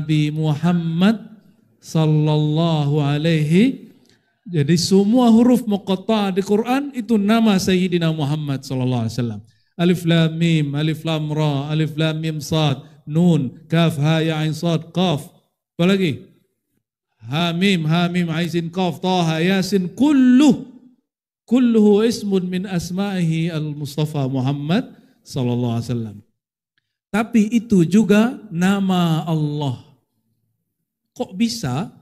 Nabi Muhammad sallallahu alaihi. Jadi semua huruf muqatta' di Quran itu nama Sayyidina Muhammad sallallahu alaihi wasallam. Alif lam mim, alif lam ra, alif lam mim sad, nun, kaf ha ya ain sad, qaf. Apa lagi? Ha mim ain sin qaf, taha yasin, kulluhu ismun min asma'ihi al-Mustafa Muhammad sallallahu alaihi wasallam. Tapi itu juga nama Allah. Kok bisa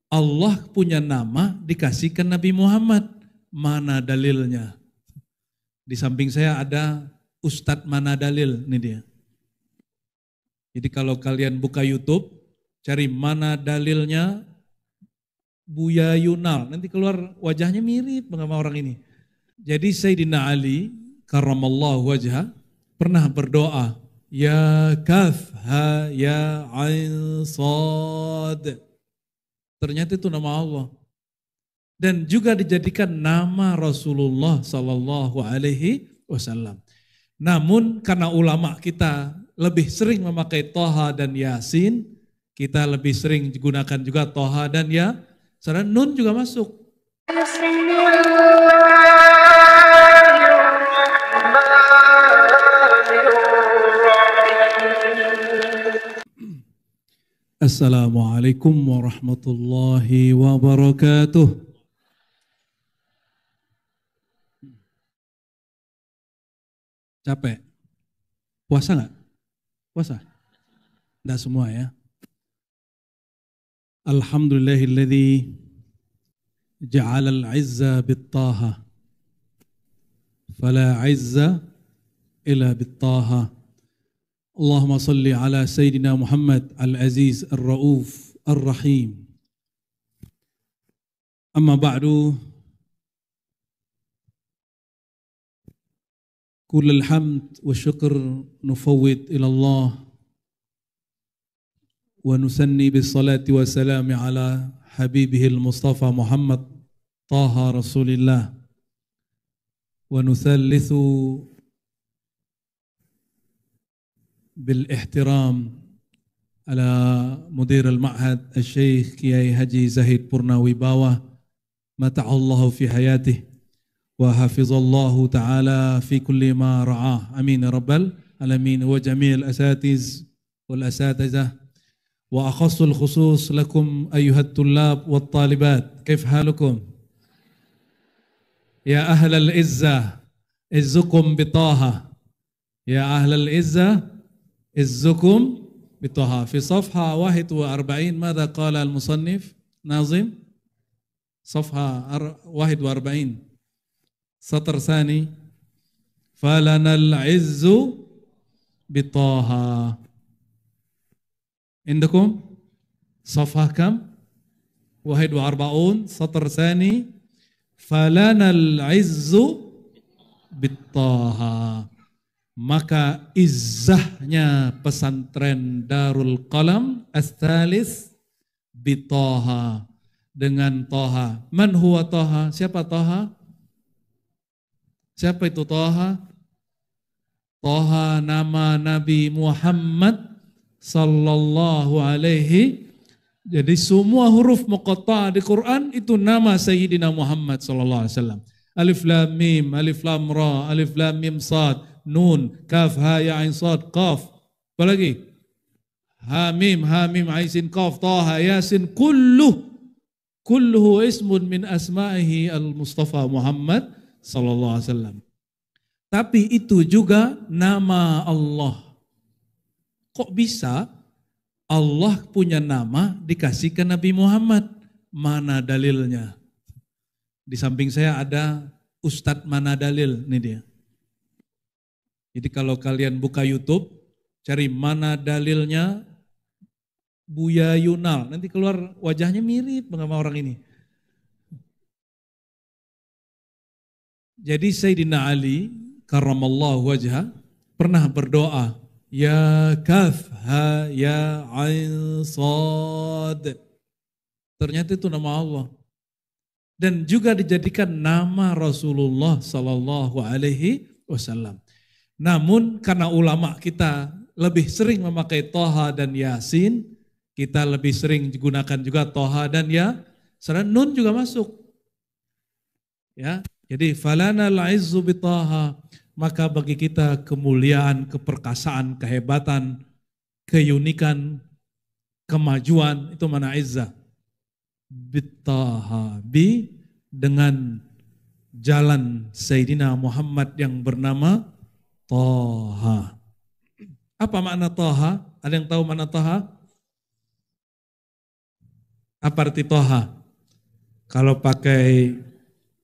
Allah punya nama dikasihkan Nabi Muhammad? Mana dalilnya? Di samping saya ada Ustadz Mana Dalil, ini dia. Jadi kalau kalian buka YouTube, cari Mana Dalilnya Buya Yunal, nanti keluar wajahnya mirip sama orang ini. Jadi Sayyidina Ali karramallahu wajhah pernah berdoa, ya kaf ha ya ain sad. Ternyata itu nama Allah. Dan juga dijadikan nama Rasulullah sallallahu alaihi wasallam. Namun karena ulama kita lebih sering memakai Toha dan Yasin, kita lebih sering gunakan juga Toha dan Ya. Saudara, Nun juga masuk. Assalamualaikum warahmatullahi wabarakatuh. Capek? Puasa nggak? Puasa? Nggak semua ya. Alhamdulillahilladzi ja'ala al-'izza bit-taha fala 'izza illa bit-taha. Allahumma salli ala Sayyidina Muhammad al-Aziz al-Ra'uf al-Rahim. Amma ba'du, kull al-hamd wa syukr nufawwid ila Allah wa nusanni bis salati wa salami ala habibihi al-Mustafa Muhammad Taha Rasulillah wa nuthallithu بالاحترام على مدير المعهد الشيخ كياي حجي زهيد برناوي باوة متع الله في حياته وحفظ الله تعالى في كل ما رعاه امين يا رب العالمين وجميع الاساتذه والاساتذه واخص الخصوص لكم ايها الطلاب والطالبات. كيف حالكم يا اهل العزه عزكم بطه يا اهل العزه عزكم بطه. في صفحة 41 ماذا قال المصنف ناظم؟ صفحة 41 سطر ثاني فلنا العز بطه. عندكم صفحة كم؟ 41 سطر ثاني فلنا العز بطه. Maka izzahnya pesantren Darul Qalam Ats-Tsalits bitoha, dengan Toha. Man huwa Toha? Siapa Toha? Siapa itu Toha? Toha nama Nabi Muhammad sallallahu alaihi. Jadi semua huruf muqatta' di Quran itu nama Sayyidina Muhammad sallallahu alaihi wasallam. Alif lam mim, alif lam ra, alif lam mim sad, nun, kaf ha ya ain sad, qaf. Apa lagi? Ha mim ain sin qaf, taha yasin, kulluhu ismun min asma'ihi al-Mustafa Muhammad sallallahu alaihi wasallam. Tapi itu juga nama Allah. Kok bisa Allah punya nama dikasihkan Nabi Muhammad? Mana dalilnya? Di samping saya ada Ustadz Mana Dalil, ini dia. Jadi kalau kalian buka YouTube, cari Mana Dalilnya Buya Yunal, nanti keluar wajahnya mirip sama orang ini. Jadi Sayyidina Ali karramallahu wajhah pernah berdoa, ya kaf ha ya ain sad. Ternyata itu nama Allah. Dan juga dijadikan nama Rasulullah sallallahu alaihi wasallam. Namun karena ulama kita lebih sering memakai Toha dan Yasin, Kita lebih sering digunakan juga toha dan ya, serta nun juga masuk. Ya, jadi falana al-izzu bitaha, maka bagi kita kemuliaan, keperkasaan, kehebatan, keunikan, kemajuan itu mana izzah. Bitaha, bi dengan jalan Sayyidina Muhammad yang bernama Taha. Apa makna Taha? Ada yang tahu makna Taha? Apa arti Taha? Kalau pakai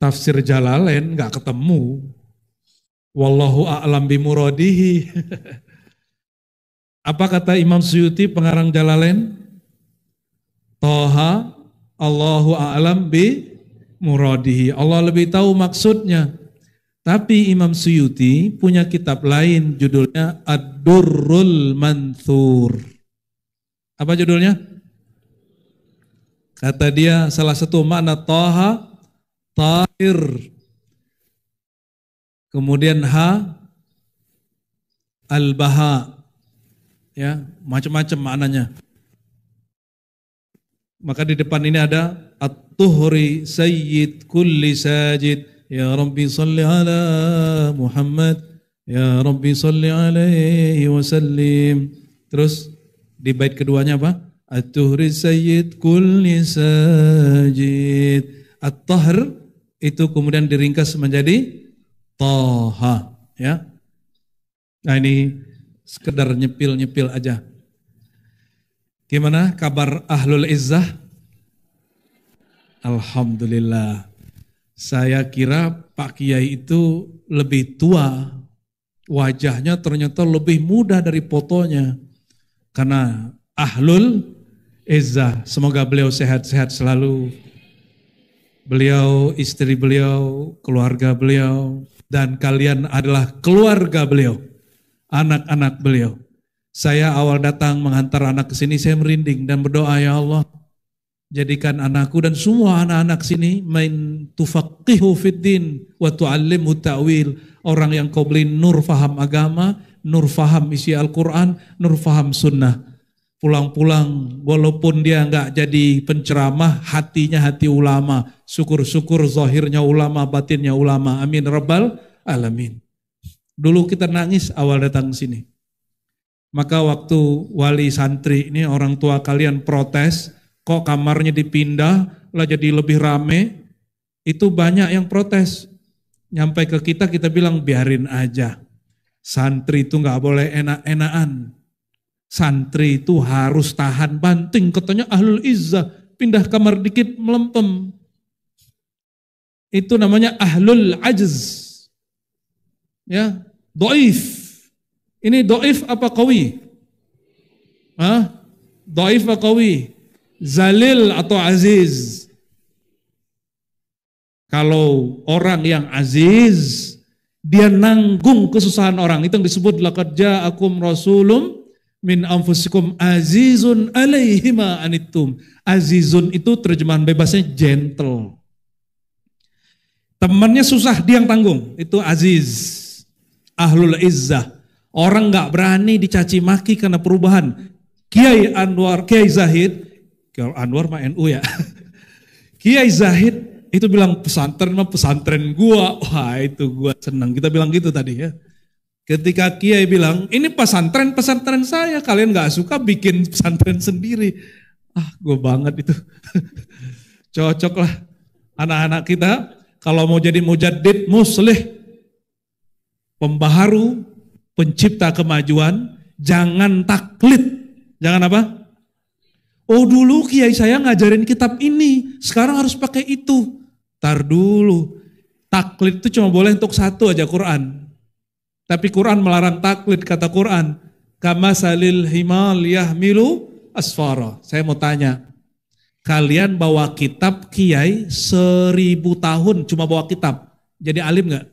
tafsir Jalalain nggak ketemu. Wallahu a'lam bimuradihi. Apa kata Imam Suyuti pengarang Jalalain? Taha Allahu a'lam bimuradihi. Allah lebih tahu maksudnya. Tapi Imam Suyuti punya kitab lain judulnya Ad-Durrul Manthur. Apa judulnya? Kata dia salah satu makna Taha, tahir. Kemudian al-baha. Ya, macam-macam maknanya. Maka di depan ini ada At-Tuhri Sayyid Kulli Sajid. Ya Rabbi salli ala Muhammad. Ya Rabbi salli alaihi wasallim. Terus di bait keduanya apa? At-Tuhri Sayyid Kulli Sajid. At-Tahr itu kemudian diringkas menjadi Taha. Ya. Nah ini sekedar nyepil-nyepil aja. Gimana kabar Ahlul Izzah? Alhamdulillah. Saya kira Pak Kiai itu lebih tua. Wajahnya ternyata lebih muda dari fotonya. Karena Ahlul Izzah. Semoga beliau sehat-sehat selalu. Beliau, istri beliau, keluarga beliau. Dan kalian adalah keluarga beliau. Anak-anak beliau. Saya awal datang menghantar anak ke sini, saya merinding dan berdoa, ya Allah, jadikan anakku dan semua anak-anak sini main tufaqihu fiddin wa tu'allimhu ta'wil. Orang yang kau beri nur faham agama, nur faham isi Al-Quran, nur faham sunnah. Pulang-pulang walaupun dia enggak jadi penceramah, hatinya hati ulama. Syukur-syukur zahirnya ulama, batinnya ulama. Amin rabbal alamin. Dulu kita nangis awal datang ke sini. Maka waktu wali santri ini orang tua kalian protes, kok kamarnya dipindah, lah jadi lebih rame, itu banyak yang protes. Nyampe ke kita bilang biarin aja. Santri itu nggak boleh enak-enakan. Santri itu harus tahan banting, katanya Ahlul Izzah, pindah kamar dikit melempem. Itu namanya Ahlul Ajz. Ya, doif. Ini doif apa qawi? Doif apa qawi? Zalil atau aziz? Kalau orang yang aziz, dia nanggung kesusahan orang. Itu yang disebut laqad ja'akum rasulun min anfusikum azizun alaihi ma anittum. Azizun itu terjemahan bebasnya gentle. Temannya susah, dia yang tanggung. Itu aziz. Ahlul Izzah. Orang nggak berani dicaci maki karena perubahan. Kiai Anwar, Kiai Zahid, Kiai Anwar mah NU ya. Kiai Zahid itu bilang pesantren mah pesantren gua. Wah itu gua senang. Kita bilang gitu tadi ya. Ketika Kiai bilang ini pesantren saya, kalian nggak suka bikin pesantren sendiri. Gua banget itu. Cocok lah anak-anak kita kalau mau jadi mujaddid, muslih, pembaharu, pencipta kemajuan, jangan taklid. Jangan apa? Oh dulu kiai saya ngajarin kitab ini, sekarang harus pakai itu. Tar dulu, taklid itu cuma boleh untuk satu aja, Quran. Tapi Quran melarang taklid, kata Quran. Kama salil himal yahmilu asfara. Saya mau tanya, kalian bawa kitab kiai 1000 tahun cuma bawa kitab, jadi alim gak?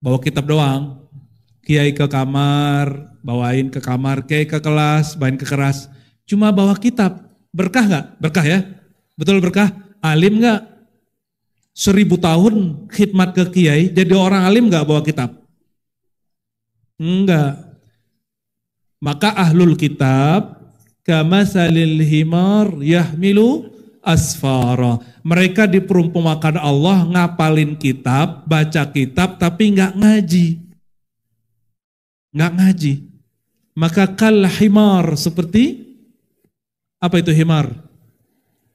Bawa kitab doang. Kiai ke kamar, bawain ke kamar, kiai ke kelas, bawain ke kelas. Cuma bawa kitab, berkah gak? Berkah ya? Betul berkah? Alim gak? 1000 tahun khidmat ke kiai, jadi orang alim gak bawa kitab? Enggak. Maka ahlul kitab, kamatsalil himar yahmilu asfara. Mereka diperumpamakan Allah ngapalin kitab, baca kitab tapi nggak ngaji. Nggak ngaji. Maka kal himar, seperti apa itu himar?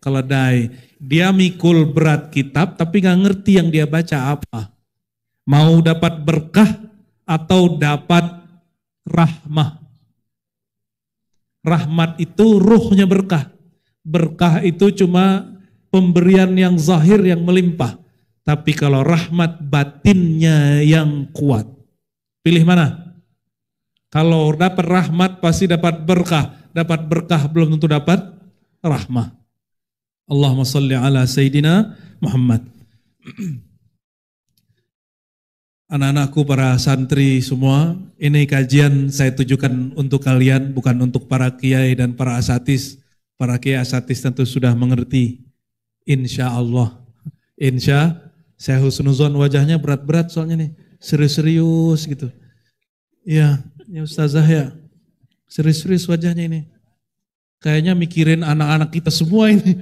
Keledai. Dia mikul berat kitab tapi nggak ngerti yang dia baca apa. Mau dapat berkah atau dapat rahmah. Rahmat itu ruhnya berkah. Berkah itu cuma pemberian yang zahir yang melimpah. Tapi kalau rahmat batinnya yang kuat. Pilih mana? Kalau dapat rahmat pasti dapat berkah. Dapat berkah belum tentu dapat rahmah. Allahumma salli ala Sayyidina Muhammad. Anak-anakku, para santri semua, ini kajian saya tujukan untuk kalian, bukan untuk para kiai dan para asatis. Para kiai asatis tentu sudah mengerti. Insya Allah. Saya husnuzon wajahnya berat-berat soalnya nih. Serius-serius gitu. Ya Ustazah ya. Serius-serius wajahnya ini. Kayaknya mikirin anak-anak kita semua ini.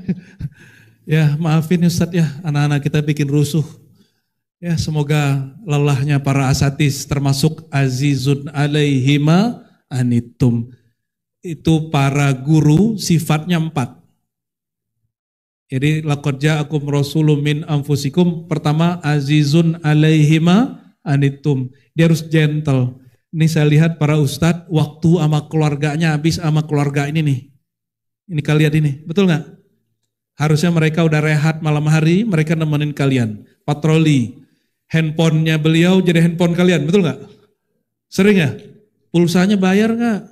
Ya maafin Ustaz ya, anak-anak kita bikin rusuh. Ya semoga lelahnya para asatis termasuk azizun alaihima anitum. Itu para guru sifatnya 4. Jadi laqad ja'akum rasulun min anfusikum. Pertama azizun alaihima anitum. Dia harus gentle. Ini saya lihat para ustadz waktu sama keluarganya habis sama keluarga ini nih. Ini kalian ini, betul nggak? Harusnya mereka udah rehat malam hari, mereka nemenin kalian. Patroli. Handphonenya beliau jadi handphone kalian, betul nggak? Sering ya? Pulsanya bayar nggak?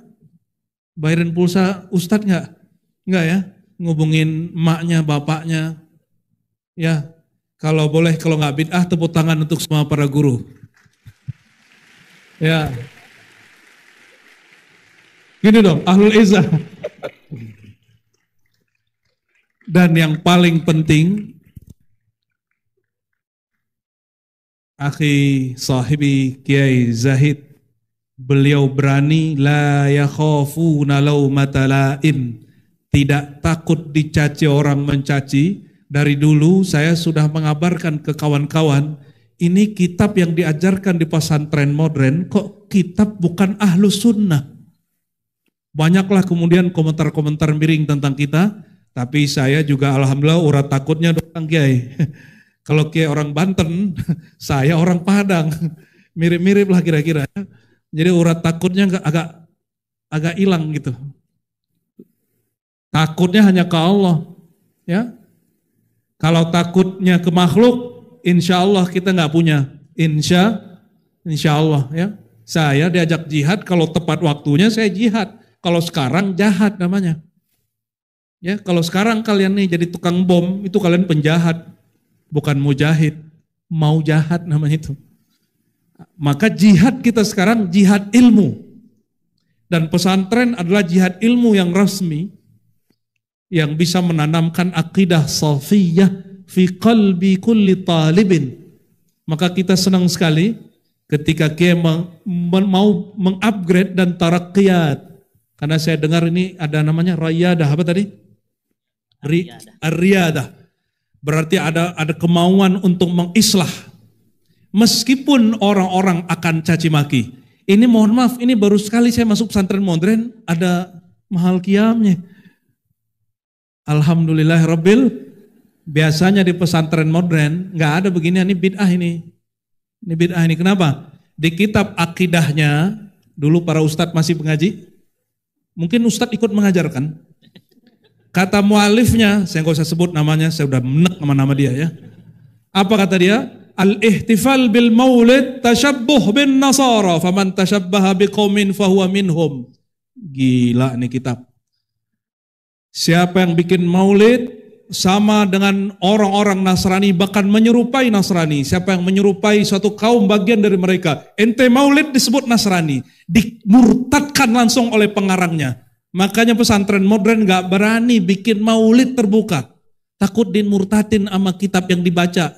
Bayarin pulsa ustadz nggak? Nggak ya? Ngubungin emaknya, bapaknya. Ya, kalau boleh, kalau nggak bid'ah, tepuk tangan untuk semua para guru. Ya. Gini dong, ahlul izzah. Dan yang paling penting, akhi sahibi Kiai Zahid, beliau berani la yakhafuna laumata laim, tidak takut dicaci orang mencaci. Dari dulu saya sudah mengabarkan ke kawan-kawan, ini kitab yang diajarkan di pesantren modern kok kitab bukan ahlus sunnah. Banyaklah kemudian komentar-komentar miring tentang kita. Tapi saya juga alhamdulillah urat takutnya doang Kiai. Kalau Kiai orang Banten, saya orang Padang. Mirip-mirip lah kira-kira. Jadi urat takutnya agak hilang gitu. Takutnya hanya ke Allah. Ya. Kalau takutnya ke makhluk, insya Allah kita nggak punya. Insya Allah ya. Saya diajak jihad, kalau tepat waktunya saya jihad. Kalau sekarang jahat namanya. Ya, kalau sekarang kalian nih jadi tukang bom, itu kalian penjahat, bukan mujahid, mau jahat namanya itu. Maka jihad kita sekarang jihad ilmu. Dan pesantren adalah jihad ilmu yang resmi, yang bisa menanamkan akidah salafiyah fi qalbi kulli talibin. Maka kita senang sekali ketika kita mau mengupgrade dan taraqqiyat. Karena saya dengar ini ada namanya riyadah, apa tadi? Riyadah. Berarti ada kemauan untuk mengislah. Meskipun orang-orang akan caci maki. Ini mohon maaf, ini baru sekali saya masuk pesantren modern, ada mahal qiyamnya. Alhamdulillahirabbil. Biasanya di pesantren modern nggak ada begini, ini bid'ah ini. Ini bid'ah ini. Kenapa? Di kitab akidahnya, dulu para ustadz masih mengaji, mungkin ustadz ikut mengajarkan. Kata mualifnya, saya nggak usah sebut namanya, saya udah menek nama dia ya. Apa kata dia? Al-ihtifal bil maulid tashabbuh bin nasara, faman tashabbaha biqaumin fahuwa minhum. Gila nih kitab. Siapa yang bikin maulid sama dengan orang-orang Nasrani, bahkan menyerupai Nasrani. Siapa yang menyerupai suatu kaum bagian dari mereka, ente maulid disebut Nasrani, dimurtadkan langsung oleh pengarangnya. Makanya pesantren modern gak berani bikin maulid terbuka. Takut dimurtadin sama kitab yang dibaca.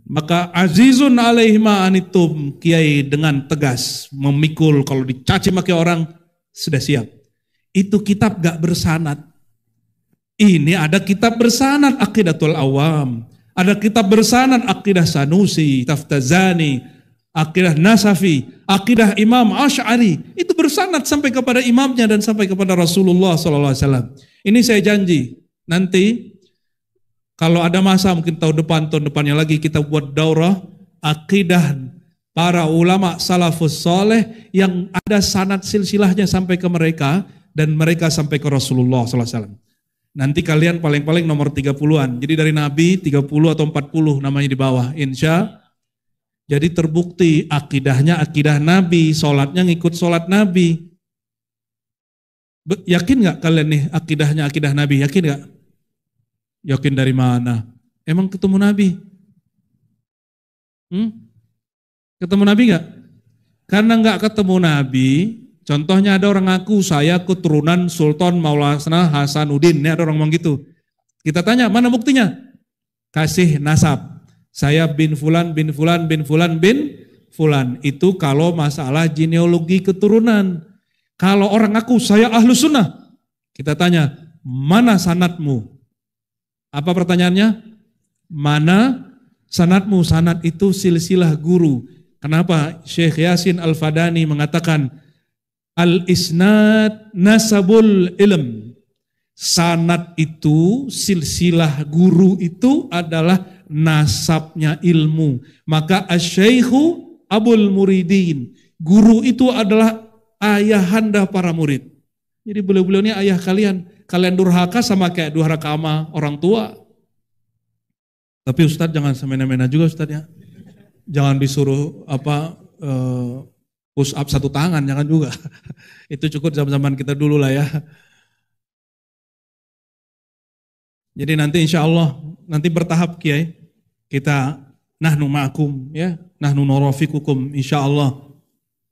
Maka azizun alaihima anitum, Kiai dengan tegas memikul kalau dicaci maki orang sudah siap. itu kitab gak bersanad. Ini ada kitab bersanad Aqidatul Awam, ada kitab bersanad Aqidah Sanusi, Taftazani, Aqidah Nasafi, Aqidah Imam Asy'ari, itu bersanad sampai kepada imamnya dan sampai kepada Rasulullah SAW. Ini saya janji, nanti kalau ada masa mungkin tahun depannya lagi kita buat daurah Aqidah para ulama salafus soleh yang ada sanad silsilahnya sampai ke mereka dan mereka sampai ke Rasulullah SAW. Nanti kalian paling-paling nomor 30-an. Jadi dari Nabi 30 atau 40 namanya di bawah. Insya. Jadi terbukti akidahnya akidah Nabi, sholatnya ngikut sholat Nabi. Yakin gak kalian nih akidahnya akidah Nabi? Yakin gak? Yakin dari mana? Emang ketemu Nabi? Ketemu Nabi gak? Karena gak ketemu Nabi, contohnya ada orang ngaku saya keturunan Sultan Maulana Hasanuddin, ini ada orang ngomong gitu. Kita tanya, mana buktinya? Kasih nasab. Saya bin Fulan, bin Fulan, bin Fulan, bin Fulan. Itu kalau masalah genealogi keturunan. Kalau orang ngaku saya Ahlus Sunnah, kita tanya, mana sanadmu? Apa pertanyaannya? Mana sanadmu? Sanad itu silsilah guru. Kenapa Syekh Yasin Al-Fadani mengatakan, Al-isnad nasabul ilm. Sanad itu, silsilah guru itu adalah nasabnya ilmu. Maka asy-syaikhu abul muridin. Guru itu adalah ayahanda para murid. Jadi beliau-beliau ini ayah kalian. Kalian durhaka sama kayak durhaka sama orang tua. Tapi Ustadz jangan semena-mena juga Ustadz ya. Jangan disuruh push up satu tangan, jangan juga. Itu cukup zaman-zaman kita dulu lah ya. Jadi nanti insya Allah, nanti bertahap Kiai, kita nahnu ma'akum ya, nahnu nurafikukum insya Allah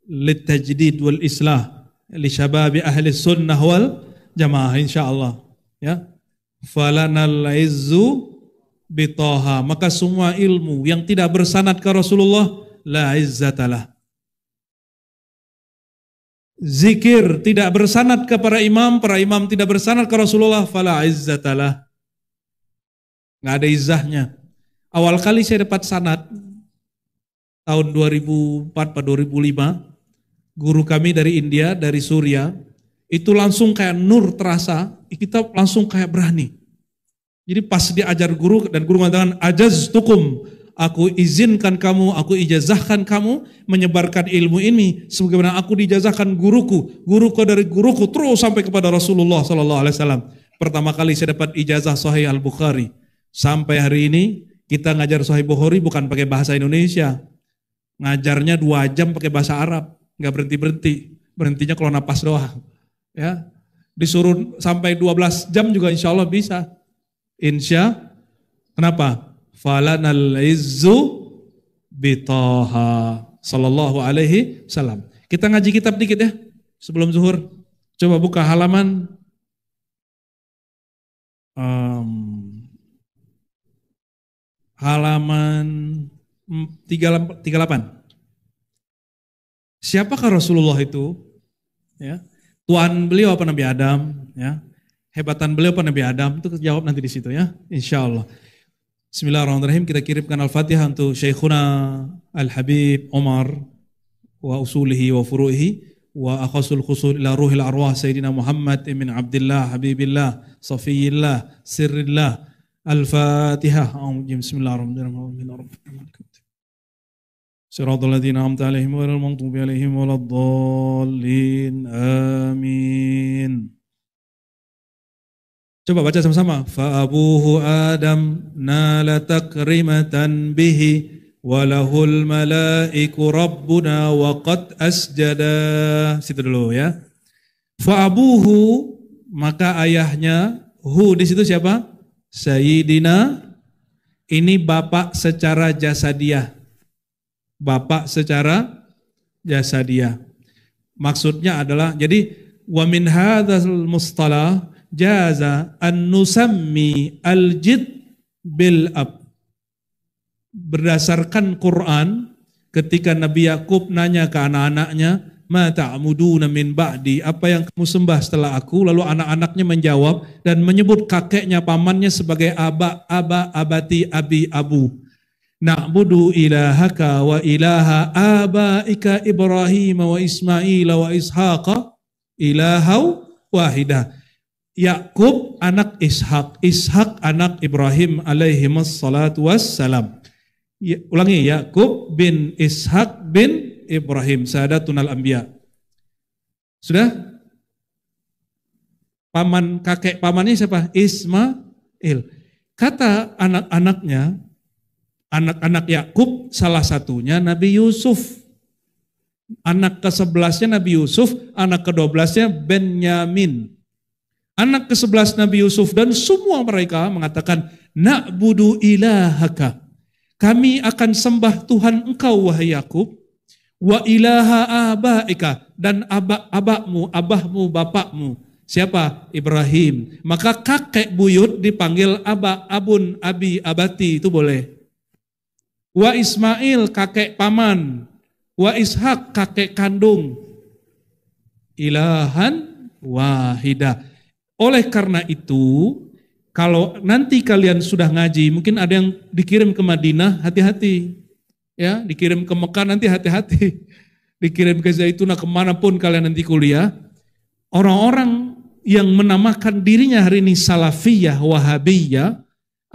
lit tajdid wal islah li syababi ahli sunnah wal jamaah insya Allah ya. Falanal izzu bitoha, maka semua ilmu yang tidak bersanad ke Rasulullah la izzatalah. Zikir tidak bersanad ke para imam tidak bersanad ke Rasulullah, fala izzatalah. Nggak ada izahnya. Awal kali saya dapat sanad tahun 2004 atau 2005, guru kami dari India, dari Suria, itu langsung kayak nur terasa, kita langsung kayak berani. Jadi pas diajar guru dan guru mengatakan ajaztukum, aku izinkan kamu, aku ijazahkan kamu menyebarkan ilmu ini sebagaimana aku dijazahkan guruku dari guruku terus sampai kepada Rasulullah SAW. Pertama kali saya dapat ijazah Sahih Al-Bukhari. Sampai hari ini kita ngajar Sahih Bukhari bukan pakai bahasa Indonesia. Ngajarnya 2 jam pakai bahasa Arab, nggak berhenti-berhenti. Berhentinya kalau napas doang. Ya. Disuruh sampai 12 jam juga insya Allah bisa. Kenapa? Falanal izzu bitaha sallallahu alaihi wasallam. Kita ngaji kitab dikit ya sebelum zuhur. Coba buka halaman halaman 38. Siapakah Rasulullah itu? Ya. Tuan beliau apa Nabi Adam? Ya. Hebatan beliau apa Nabi Adam? Itu jawab nanti di situ ya, insya Allah. Bismillahirrahmanirrahim. Kita kirimkan Al-Fatihah untuk Syekhuna Al-Habib Omar wa usulihi wa furu'ihi wa akhasul khusul ila ruhil arwah Sayyidina Muhammad ibn Abdullah Habibillah Safiyillah Sirrillah. Al-Fatihah. Bismillahirrahmanirrahim. Siratal ladzina an'amta 'alaihim ghairil maghdubi 'alaihim waladdallin. Amin. Coba baca sama-sama. Fa'abuhu Adam nala takrimatan bihi walahul malaiku rabbuna wa qad asjada. Situ dulu ya. Fa'abuhu, maka ayahnya, hu di situ siapa? Sayyidina, ini bapak secara jasadiah. Bapak secara jasadiah. Maksudnya adalah, jadi wa min hadzal mustalah jaza an nusammi al-jid bil ab. Berdasarkan Quran, ketika Nabi Yakub nanya ke anak-anaknya, ma ta'buduna min ba'di, apa yang kamu sembah setelah aku. Lalu anak-anaknya menjawab dan menyebut kakeknya, pamannya sebagai abati, abi, abu. Na'budu ilahaka wa ilaha abaika Ibrahim wa Ismail wa Ishaqa ilahau wahidah. Yakub anak Ishak, Ishak anak Ibrahim alaihi wassalatu wassalam. Ulangi, Yakub bin Ishak bin Ibrahim, Sadatunal Anbiya. Sudah? Kakek pamannya siapa? Ismail. Kata anak-anaknya, anak-anak Yakub, salah satunya Nabi Yusuf. Anak ke-11-nya Nabi Yusuf, anak ke-12-nya Benyamin. Anak ke-11 Nabi Yusuf dan semua mereka mengatakan, na'budu ilahaka. Kami akan sembah Tuhan engkau wahai Yakub, wa ilaha abaika, dan abahmu, bapakmu. Siapa? Ibrahim. Maka kakek buyut dipanggil abun, abi, abati, itu boleh. Wa Ismail, kakek paman. Wa Ishak, kakek kandung. Ilahan wahidah. Oleh karena itu, kalau nanti kalian sudah ngaji, mungkin ada yang dikirim ke Madinah, hati-hati. Ya, dikirim ke Mekah, nanti hati-hati. Dikirim ke Zaituna, kemanapun kalian nanti kuliah. Orang-orang yang menamakan dirinya hari ini Salafiyah, Wahabiyah,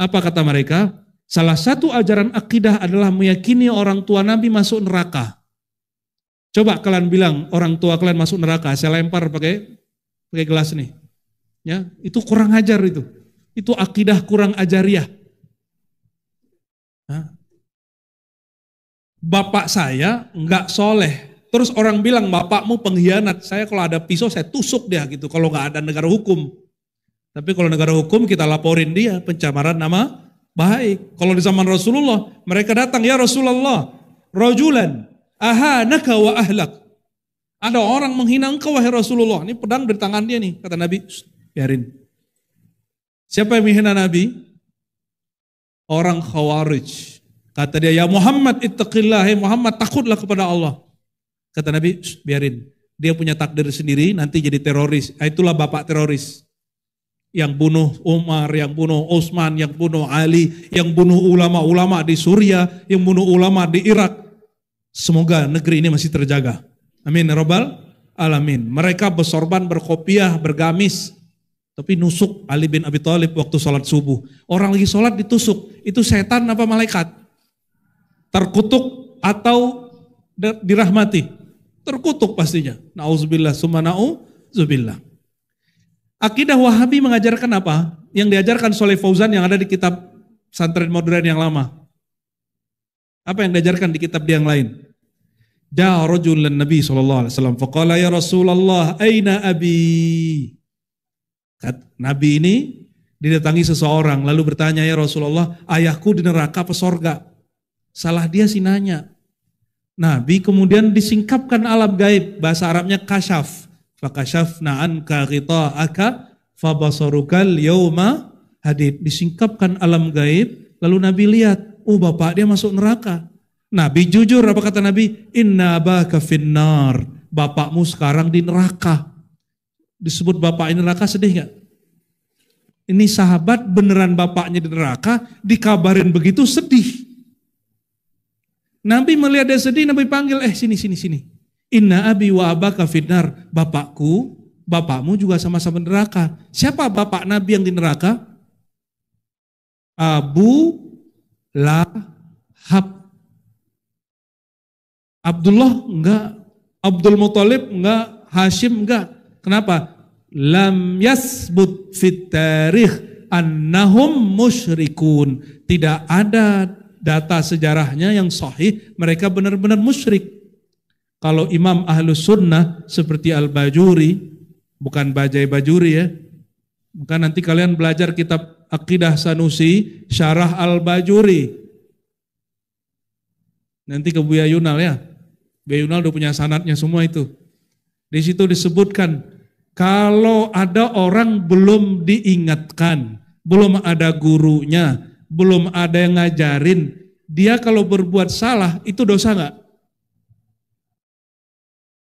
apa kata mereka? Salah satu ajaran akidah adalah meyakini orang tua Nabi masuk neraka. Coba kalian bilang orang tua kalian masuk neraka, saya lempar pakai gelas nih. Ya, itu kurang ajar itu. Itu akidah kurang ajariah. Bapak saya enggak soleh. Terus orang bilang bapakmu pengkhianat. Saya kalau ada pisau saya tusuk dia gitu. Kalau enggak ada negara hukum. Tapi kalau negara hukum kita laporin dia pencemaran nama baik. Kalau di zaman Rasulullah mereka datang, ya Rasulullah, rajulan ahanaka wa ahlak. Ada orang menghina engkau wahai Rasulullah. Ini pedang dari tangan dia nih. Kata Nabi, biarin. Siapa yang menghina Nabi? Orang Khawarij. Kata dia, ya Muhammad ittaqillah, hai Muhammad takutlah kepada Allah. Kata Nabi, biarin. Dia punya takdir sendiri, nanti jadi teroris. Itulah bapak teroris. Yang bunuh Umar, yang bunuh Utsman, yang bunuh Ali, yang bunuh ulama-ulama di Suriah, yang bunuh ulama di Irak. Semoga negeri ini masih terjaga. Amin ya rabbal alamin. Mereka bersorban, berkopiah, bergamis. Tapi nusuk Ali bin Abi Thalib waktu sholat subuh. Orang lagi sholat ditusuk. Itu setan apa malaikat? Terkutuk atau dirahmati? Terkutuk pastinya. Na'udzubillah summa na'udzubillah. Akidah Wahabi mengajarkan apa? Yang diajarkan Sholeh Fauzan yang ada di kitab Santren Modern yang lama. Apa yang diajarkan di kitab dia yang lain? Ja'a rajulun Nabi SAW. Faqala ya Rasulullah, aina abi? Nabi ini didatangi seseorang lalu bertanya, ya Rasulullah, ayahku di neraka apa surga? Salah dia sih nanya. Nabi kemudian disingkapkan alam gaib, bahasa Arabnya kasyaf. Fakashafna anka ghita'aka fabasarukal yauma hadid. Disingkapkan alam gaib, lalu Nabi lihat, oh bapak dia masuk neraka. Nabi jujur, apa kata Nabi? Inna abaka finnar. Bapakmu sekarang di neraka. Disebut bapak ini neraka, sedih gak? Ini sahabat beneran bapaknya di neraka, dikabarin begitu sedih. Nabi melihat dia sedih, Nabi panggil, sini. Inna abi wa abaka finnar. Bapakmu juga sama-sama di neraka. Siapa bapak Nabi yang di neraka? Abu Lahab. Abdullah enggak, Abdul Muthalib enggak, Hashim enggak. Kenapa? Lam yasbut fit tarikh annahum musyrikun. Tidak ada data sejarahnya yang sahih mereka benar-benar musyrik. Kalau Imam Ahlus Sunnah seperti Al-Bajuri, bukan Bajai Bajuri ya. Maka nanti kalian belajar kitab Aqidah Sanusi, Syarah Al-Bajuri. Nanti ke Buya Yunal ya. Buya Yunal udah punya sanadnya semua itu. Di situ disebutkan, kalau ada orang belum diingatkan, belum ada gurunya, belum ada yang ngajarin, dia kalau berbuat salah itu dosa enggak?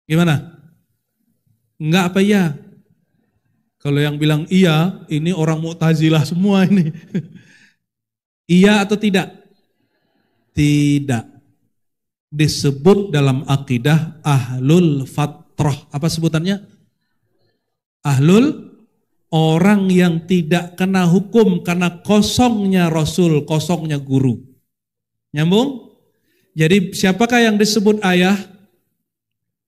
Gimana? Enggak apa iya? Kalau yang bilang iya, ini orang Mu'tazilah semua ini. Iya atau tidak? Tidak. Disebut dalam akidah ahlul fatrah. Apa sebutannya? Ahlul, orang yang tidak kena hukum karena kosongnya Rasul, kosongnya guru. Nyambung? Jadi siapakah yang disebut ayah?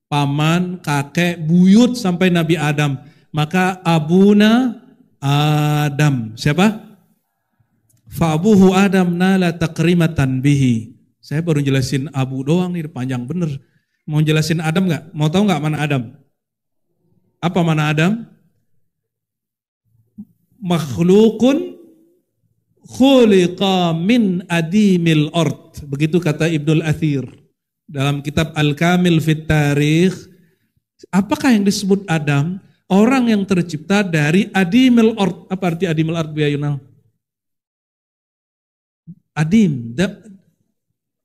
Paman, kakek, buyut sampai Nabi Adam. Maka abuna Adam. Siapa? Fa'abuhu Adam nala takrimatan bihi. Saya baru jelasin Abu doang nih, panjang bener. Mau jelasin Adam nggak? Mau tahu nggak mana Adam? Apa mana Adam? Makhlukun khuliqa min adimil ard. Begitu kata Ibnul Athir dalam kitab Al-Kamil fit Tarikh. Apakah yang disebut Adam? Orang yang tercipta dari adimil ard. Apa arti adimil ard, Bu Yunal? Adim,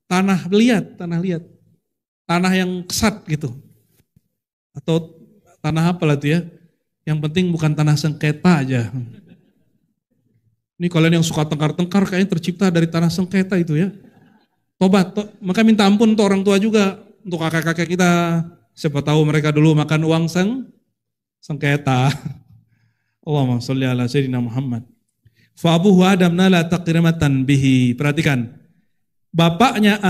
tanah liat, tanah yang kesat gitu, atau tanah apa lah itu ya, yang penting bukan tanah sengketa aja. Ini kalian yang suka tengkar-tengkar kayaknya tercipta dari tanah sengketa itu ya. Tobat, maka minta ampun untuk orang tua juga, untuk kakek-kakek kita, siapa tahu mereka dulu makan uang sengketa. Allahumma sholli ala sayyidina Muhammad. Fa'abuhu Adam nala takrimatan bihi. Perhatikan, bapaknya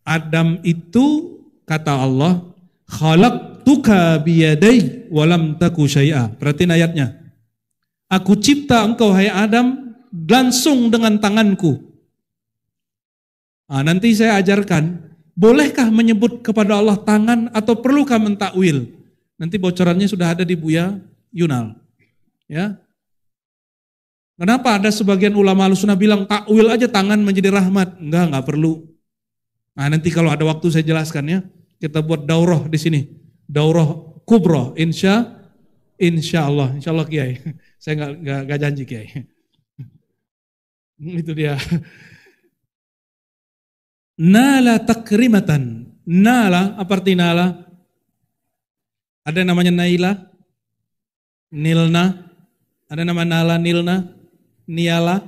Adam itu kata Allah, khalaqtuka biyadai walam taku syai'a. Perhatiin ayatnya. Aku cipta engkau hai Adam langsung dengan tanganku. Nah, nanti saya ajarkan, bolehkah menyebut kepada Allah tangan atau perlukah mentakwil? Nanti bocorannya sudah ada di Buya Yunal. Ya. Kenapa ada sebagian ulama Ahlussunnah bilang takwil aja tangan menjadi rahmat? Enggak perlu. Nah, nanti kalau ada waktu saya jelaskan ya. Kita buat daurah di sini. Daurah kubra, insya Allah Kiai. Saya enggak janji Kiai. Itu dia. Nala takrimatan. Nala, apa arti nala? Ada yang namanya Naila, Nilna, ada nama Nala, Nilna, Niala.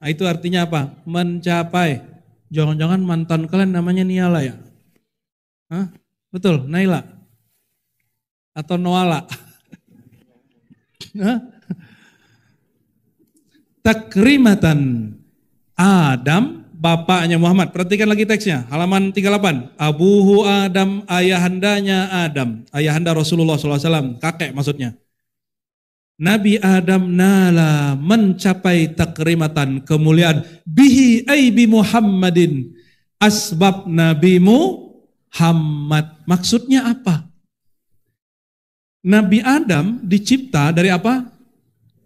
Nah, itu artinya apa? Mencapai. Jangan-jangan mantan kalian namanya Niala ya? Hah? Betul, Naila. Atau Noala. Takrimatan. Adam, bapaknya Muhammad. Perhatikan lagi teksnya, halaman 38. Abuhu Adam, ayahandanya Adam. Ayahanda Rasulullah SAW, kakek maksudnya. Nabi Adam nala mencapai takrimatan, kemuliaan. Bihi bi Muhammadin. Asbab Nabi Muhammad. Maksudnya apa? Nabi Adam dicipta dari apa?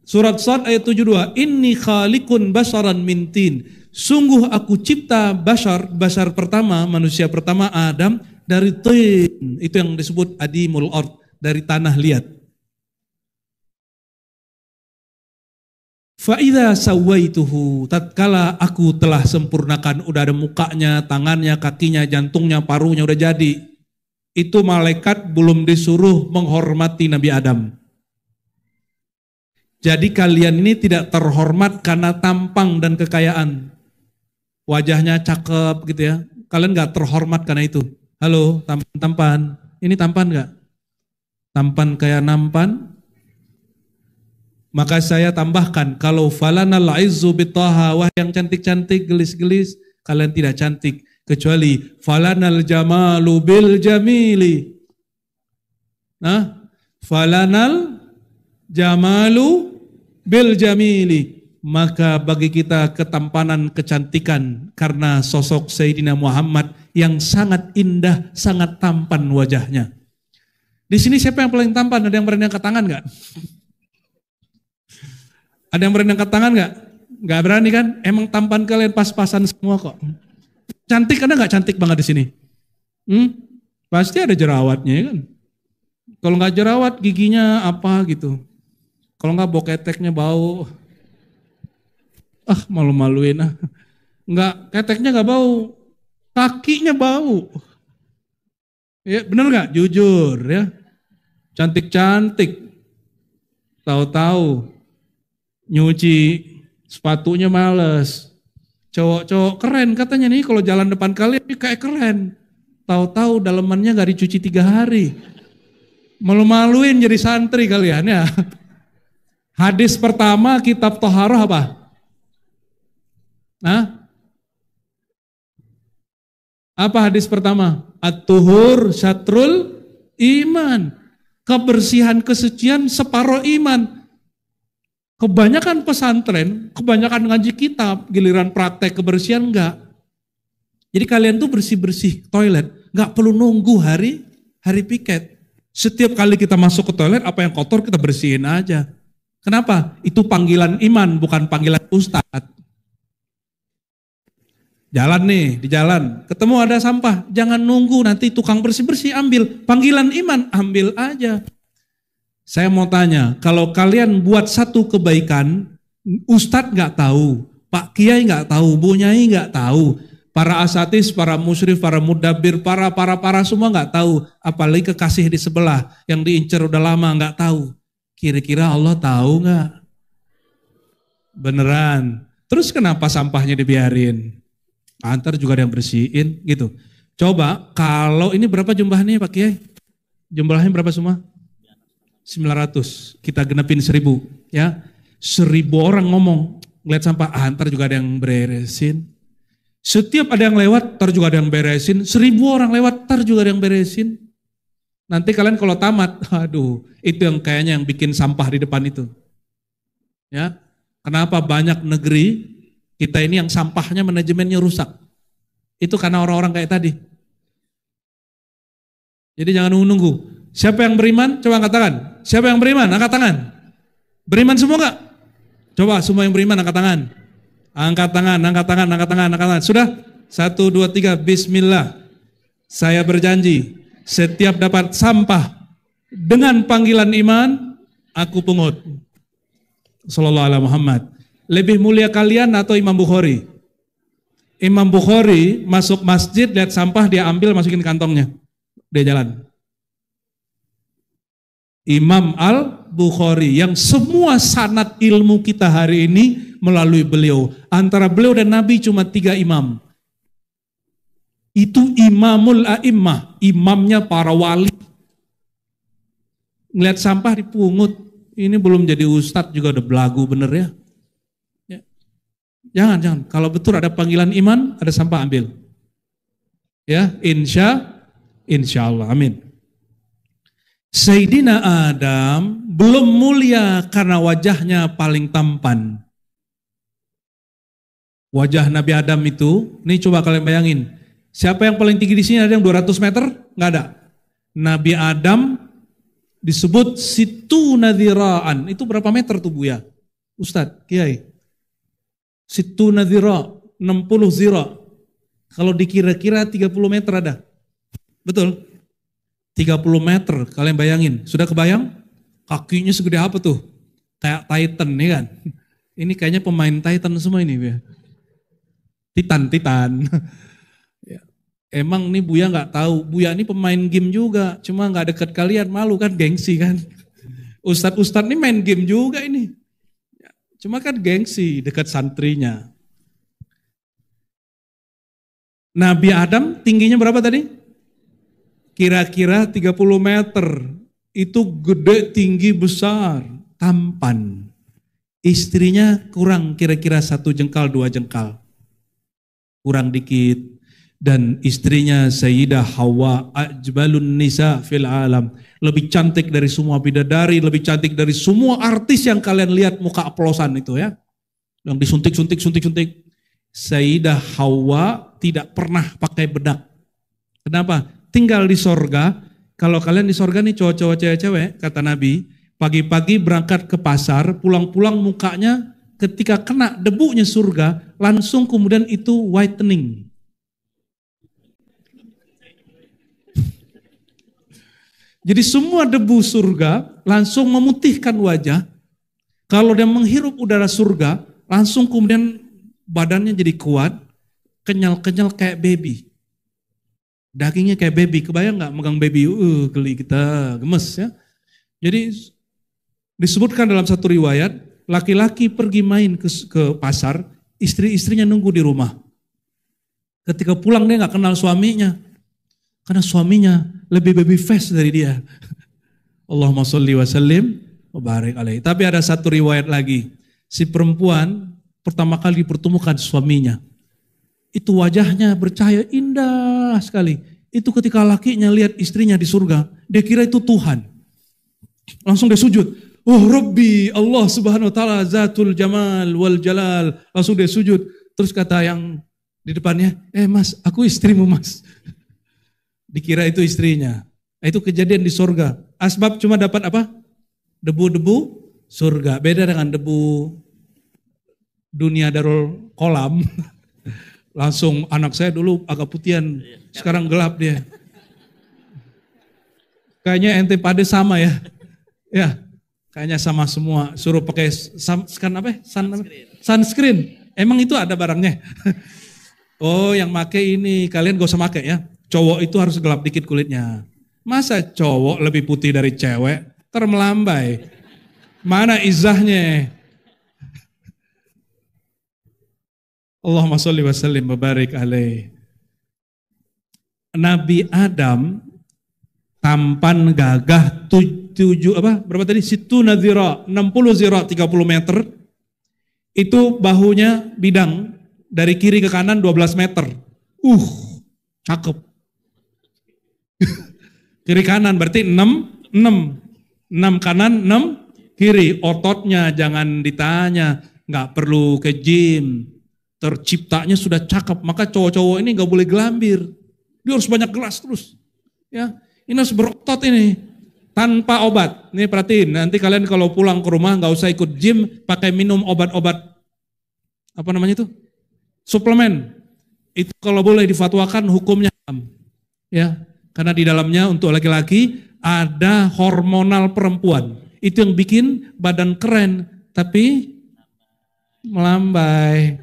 Surat Shad ayat 72. Inni khaliqun basaran min tin. Sungguh aku cipta basar pertama, manusia pertama Adam dari tin. Itu yang disebut adimul ard, dari tanah liat. Fa'idha sawaituhu, tatkala aku telah sempurnakan, udah ada mukanya, tangannya, kakinya, jantungnya, parunya udah jadi. Itu malaikat belum disuruh menghormati Nabi Adam. Jadi kalian ini tidak terhormat karena tampang dan kekayaan. Wajahnya cakep gitu ya. Kalian gak terhormat karena itu. Halo, tampan. Ini tampan gak? Tampan kayak nampan? Maka saya tambahkan, kalau falanal izzu bitaha, wah yang cantik-cantik, gelis-gelis, kalian tidak cantik. Kecuali falanal jamalu bil jamili. Nah, falanal jamalu bil jamili. Maka bagi kita ketampanan, kecantikan karena sosok Sayyidina Muhammad yang sangat indah, sangat tampan wajahnya. Di sini siapa yang paling tampan? Ada yang berani angkat tangan gak? Ada yang berani angkat tangan gak? Gak berani kan? Emang tampan kalian pas-pasan semua kok. Cantik, ada gak cantik banget di sini? Pasti ada jerawatnya kan? Kalau gak jerawat giginya apa gitu. Kalau gak boketeknya bau. Malu-maluin ah. Enggak, keteknya gak bau. Kakinya bau. Ya, bener nggak? Jujur ya. Cantik-cantik. Tahu-tahu nyuci sepatunya males. Cowok-cowok keren katanya nih kalau jalan depan kalian kayak keren. Tahu-tahu dalemannya gak dicuci 3 hari. Malu-maluin jadi santri kalian ya. Hadis pertama kitab Toharoh apa? Nah, apa hadis pertama? At-tuhur syatrul iman. Kebersihan kesucian separuh iman. Kebanyakan pesantren, kebanyakan ngaji kitab, giliran praktek kebersihan enggak. Jadi kalian tuh bersih-bersih toilet, enggak perlu nunggu hari piket. Setiap kali kita masuk ke toilet, apa yang kotor kita bersihin aja. Kenapa? Itu panggilan iman, bukan panggilan ustadz. Jalan nih, di jalan, ketemu ada sampah, jangan nunggu nanti tukang bersih-bersih ambil. Panggilan iman, ambil aja. Saya mau tanya, kalau kalian buat satu kebaikan, ustadz nggak tahu, Pak Kiai nggak tahu, Bu Nyai nggak tahu, para asatis, para musyrif, para mudabir, para semua nggak tahu, apalagi kekasih di sebelah yang diincar udah lama nggak tahu. Kira-kira Allah tahu nggak? Beneran. Terus kenapa sampahnya dibiarin? Antar juga ada yang bersihin gitu. Coba kalau ini berapa jumlahnya Pak Kiai? Jumlahnya berapa semua? 900. Kita genepin 1000 ya. 1000 orang ngomong ngeliat sampah, antar juga ada yang beresin. Setiap ada yang lewat, tar juga ada yang beresin. 1000 orang lewat, tar juga ada yang beresin. Nanti kalian kalau tamat, aduh, itu yang kayaknya yang bikin sampah di depan itu. Ya. Kenapa banyak negeri kita ini yang sampahnya manajemennya rusak? Itu karena orang-orang kayak tadi. Jadi jangan nunggu. Siapa yang beriman? Coba angkat tangan. Siapa yang beriman? Angkat tangan. Beriman semua enggak? Coba semua yang beriman angkat tangan. Angkat tangan, angkat tangan, angkat tangan, angkat tangan. Sudah? 1, 2, 3, bismillah. Saya berjanji, setiap dapat sampah dengan panggilan iman, aku pungut. Sallallahu alaihi Muhammad. Lebih mulia kalian atau Imam Bukhari? Imam Bukhari masuk masjid, lihat sampah, dia ambil, masukin kantongnya. Dia jalan. Imam Al-Bukhari yang semua sanad ilmu kita hari ini melalui beliau. Antara beliau dan Nabi cuma 3 imam. Itu imamul a'immah, imamnya para wali. Ngeliat sampah dipungut, ini belum jadi ustadz juga udah belagu bener ya. Jangan. Kalau betul ada panggilan iman, ada sampah ambil. Ya, insya Allah, amin. Sayyidina Adam belum mulia karena wajahnya paling tampan. Wajah Nabi Adam itu, nih coba kalian bayangin. Siapa yang paling tinggi di sini? Ada yang 200 meter? Nggak ada. Nabi Adam disebut situ nadhiraan. Itu berapa meter tuh Bu ya? Ustadz, Kiai. Situ nadhira, 60 zira. Kalau dikira-kira 30 meter ada. Betul? 30 meter, kalian bayangin. Sudah kebayang? Kakinya segede apa tuh? Kayak Titan nih kan. Ini kayaknya pemain Titan semua ini. Ya. Titan. Ya. Emang nih Buya nggak tahu. Buya ini pemain game juga. Cuma nggak dekat kalian, malu kan, gengsi kan. Ustadz ini main game juga ini. Cuma kan gengsi dekat santrinya. Nabi Adam tingginya berapa tadi? Kira-kira 30 meter. Itu gede, tinggi, besar, tampan. Istrinya kurang kira-kira 1 jengkal, 2 jengkal. Kurang dikit. Dan istrinya Sayyidah Hawa, ajbalun nisa fil alam. Lebih cantik dari semua bidadari, lebih cantik dari semua artis yang kalian lihat muka oplosan itu ya. Yang disuntik. Sayyidah Hawa tidak pernah pakai bedak. Kenapa? Tinggal di sorga. Kalau kalian di sorga nih cowok-cowok cewek-cewek, kata Nabi, pagi-pagi berangkat ke pasar, pulang-pulang mukanya ketika kena debunya surga, langsung kemudian itu whitening. Jadi semua debu surga langsung memutihkan wajah. Kalau dia menghirup udara surga, langsung kemudian badannya jadi kuat, kenyal-kenyal kayak baby. Dagingnya kayak baby, kebayang nggak megang baby? Geli kita, gemes ya. Jadi disebutkan dalam satu riwayat, laki-laki pergi main ke pasar, istri-istrinya nunggu di rumah. Ketika pulang dia nggak kenal suaminya, karena suaminya lebih baby face dari dia. Allahumma sholli wa sallim wa barik alaihi. Tapi ada satu riwayat lagi, si perempuan pertama kali dipertemukan suaminya. Itu wajahnya bercahaya indah sekali. Itu ketika lakinya lihat istrinya di surga, dia kira itu Tuhan. Langsung dia sujud. Oh Rabbi, Allah subhanahu wa ta'ala zatul jamal wal jalal. Langsung dia sujud. Terus kata yang di depannya, mas, aku istrimu mas. Dikira itu istrinya. Itu kejadian di surga. Asbab cuma dapat apa? Debu-debu surga. Beda dengan debu dunia darul kolam. Langsung anak saya dulu agak putihan, sekarang gelap dia. Kayaknya ente pade sama ya. Ya, kayaknya sama semua. Suruh pakai sunscreen. Emang itu ada barangnya? Oh, yang make ini kalian gak usah make ya. Cowok itu harus gelap dikit kulitnya. Masa cowok lebih putih dari cewek? Termelambai. Mana izahnya? Allahumma sholli wa sallim wa barik alaih. Nabi Adam tampan gagah berapa tadi? Situna zira, 60 zira, 30 meter. Itu bahunya bidang dari kiri ke kanan 12 meter. Cakep. Kiri kanan berarti 6 kanan, 6 kiri. Ototnya jangan ditanya, nggak perlu ke gym. Terciptanya sudah cakep, maka cowok-cowok ini gak boleh gelambir. Dia harus banyak gelas terus. Ya, ini harus berotot ini. Tanpa obat. Nih perhatiin, nanti kalian kalau pulang ke rumah gak usah ikut gym, pakai minum obat-obat. Apa namanya itu? Suplemen. Itu kalau boleh difatwakan hukumnya. Ya, karena di dalamnya untuk laki-laki ada hormonal perempuan. Itu yang bikin badan keren, tapi melambai.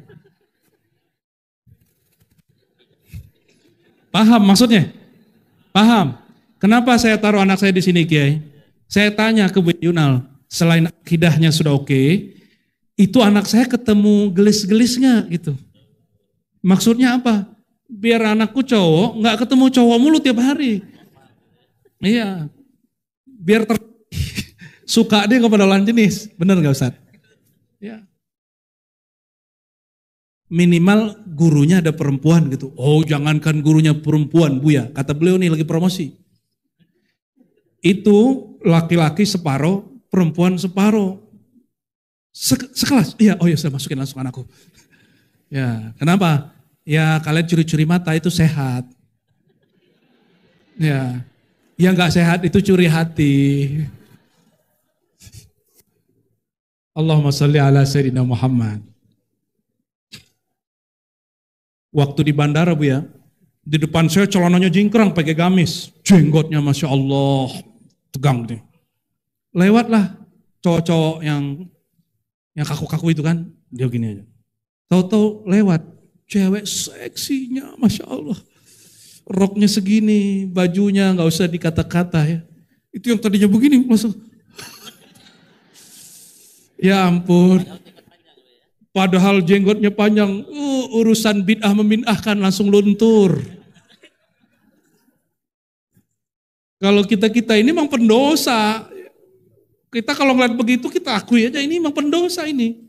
Paham maksudnya? Paham. Kenapa saya taruh anak saya di sini, Kiai? Saya tanya ke Bu Yunal, selain akidahnya sudah oke, itu anak saya ketemu gelis-gelisnya gitu. Maksudnya apa? Biar anakku cowok, nggak ketemu cowok mulu tiap hari. Iya. Biar suka dia kepada lawan jenis. Benar nggak Ustaz? Ya. Minimal gurunya ada perempuan gitu. Oh jangankan gurunya perempuan Buya, kata beliau nih lagi promosi. Itu laki-laki separuh, perempuan separuh. Sekelas, iya, oh ya saya masukin langsung anakku. Ya, kenapa? Ya kalian curi-curi mata itu sehat. Ya, yang nggak sehat itu curi hati. Allahumma sholli ala Sayyidina Muhammad. Waktu di bandara Bu ya, di depan saya celananya jingkrang pakai gamis, jenggotnya Masya Allah, tegang nih. Lewatlah cowok-cowok yang kaku-kaku itu kan, dia gini aja. Tahu-tahu lewat, cewek seksinya Masya Allah. Roknya segini, bajunya nggak usah dikata-kata ya. Itu yang tadinya begini, langsung. Ya ampun. Padahal jenggotnya panjang, urusan bid'ah memindahkan langsung luntur. Kalau kita ini memang pendosa. Kita kalau ngeliat begitu kita akui aja ini memang pendosa ini.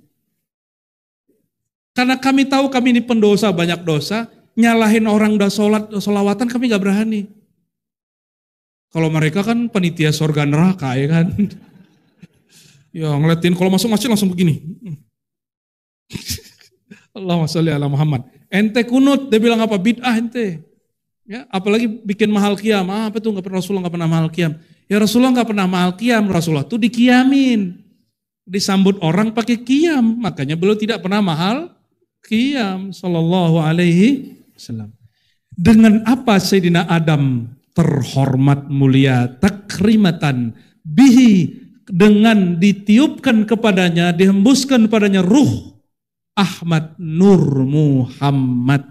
Karena kami tahu kami ini pendosa, banyak dosa, nyalahin orang udah sholawatan kami gak berani. Kalau mereka kan panitia surga neraka ya kan. Ya ngeliatin kalau masuk masjid langsung begini. Allahumma sholli ala Muhammad. Ente kunut, dia bilang apa? Bid'ah ente. Ya, apalagi bikin mahal qiyam. Apa tuh Rasulullah nggak pernah mahal qiyam? Ya Rasulullah nggak pernah mahal qiyam. Rasulullah tuh dikiamin, disambut orang pakai qiyam. Makanya beliau tidak pernah mahal qiyam. Sallallahu alaihi wasallam. Dengan apa Sayyidina Adam terhormat mulia takrimatan bihi, dengan ditiupkan kepadanya, dihembuskan padanya ruh Ahmad Nur Muhammad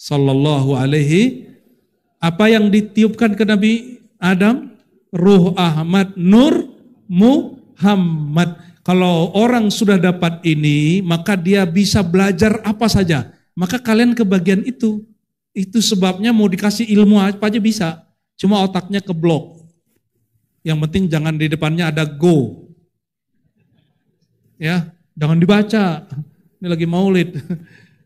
sallallahu alaihi Apa yang ditiupkan ke Nabi Adam? Ruh Ahmad, Nur Muhammad. Kalau orang sudah dapat ini, maka dia bisa belajar apa saja. Maka kalian ke bagian itu. Itu sebabnya mau dikasih ilmu apa aja bisa. Cuma otaknya keblok. Yang penting jangan di depannya ada go. Ya, jangan dibaca. Ini lagi maulid.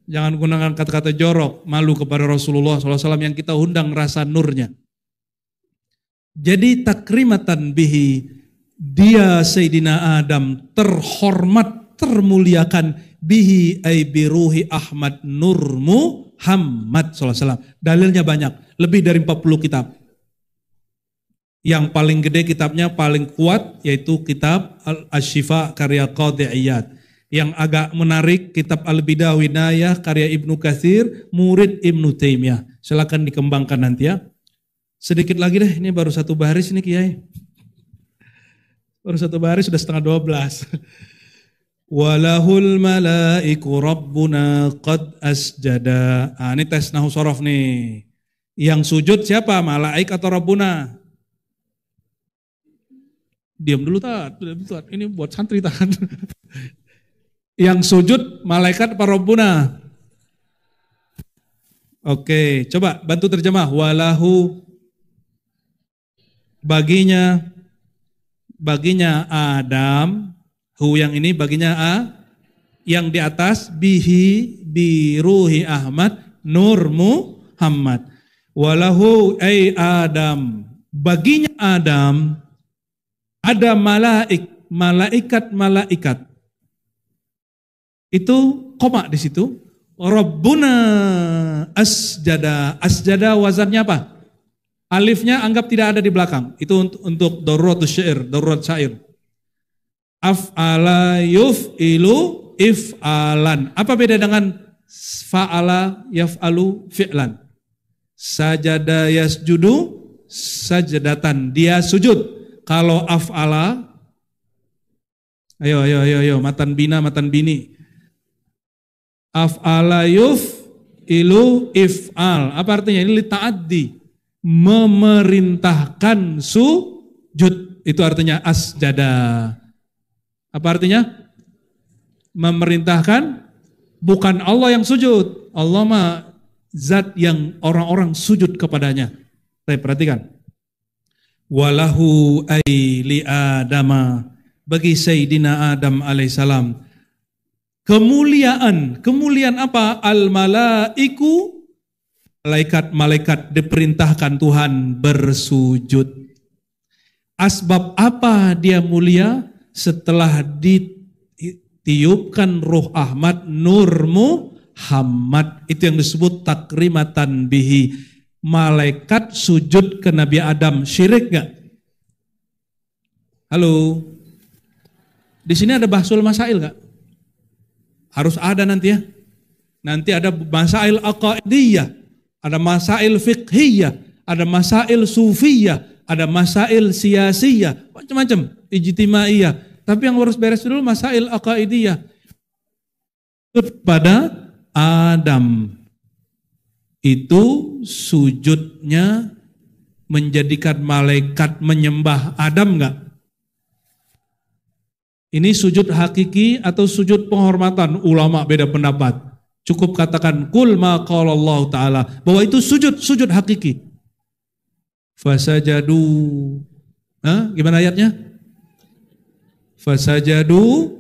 Jangan gunakan kata-kata jorok, malu kepada Rasulullah SAW yang kita undang rasa nurnya. Jadi takrimatan bihi, dia Sayyidina Adam terhormat, termuliakan bihi ay biruhi Ahmad Nur Muhammad SAW. Dalilnya banyak, lebih dari 40 kitab. Yang paling gede kitabnya, paling kuat, yaitu kitab Al-Ashifa karya Qadhi Iyad. Yang agak menarik kitab Al-Bidah Winayah karya Ibnu Katsir, murid Ibnu Taimiyah. Silakan dikembangkan nanti ya. Sedikit lagi deh, ini baru 1 baris ini Kiai. Baru 1 baris sudah setengah 12. Walahul malaiku rabbuna qad asjada. Ini tes nahwu shorof nih. Yang sujud siapa? Malaik atau Rabbuna? Diam dulu Tat. Ini buat santri Tat. Yang sujud malaikat apa Rabbuna? Oke, coba bantu terjemah. Walahu, baginya Adam, hu yang ini baginya A, yang di atas bihi biruhi Ahmad Nur Muhammad. Walahu ay Adam, baginya Adam ada malaikat. Itu koma di situ. Rabbuna asjada. Asjada wazannya apa? Alifnya anggap tidak ada di belakang. Itu untuk daruratus syair, darurat syair. Af'ala yuf'ilu if'alan. Apa beda dengan fa'ala yaf'alu fi'lan? Sajada yasjudu sajadatan. Dia sujud. Kalau af'ala, ayo, matan bini. Af'ala yuf'ilu if'al. Apa artinya? Ini ta'addi. Memerintahkan sujud. Itu artinya asjada. Apa artinya? Memerintahkan, bukan Allah yang sujud. Allah mah zat yang orang-orang sujud kepadanya. Perhatikan. Walahu ay li Adama, bagi Sayyidina Adam alaihissalam. Kemuliaan apa? Al-malaiku, malaikat diperintahkan Tuhan bersujud. Asbab apa dia mulia? Setelah ditiupkan Ruh Ahmad Nur Muhammad. Itu yang disebut takrimatan bihi. Malaikat sujud ke Nabi Adam, syirik gak? Halo? Di sini ada bahsul masail gak? Harus ada nanti ya. Nanti ada masail aqaidiyah, ada masail fiqhiyah, ada masail sufiyah, ada masail siyasiyah, macam-macam, ijtimaiyah. Tapi yang harus beres dulu masail aqaidiyah. Pada Adam itu sujudnya menjadikan malaikat menyembah Adam enggak? Ini sujud hakiki atau sujud penghormatan? Ulama beda pendapat. Cukup katakan kul ma qala Allah Ta'ala, bahwa itu sujud hakiki. Fasajadu. Gimana ayatnya? Fasajadu,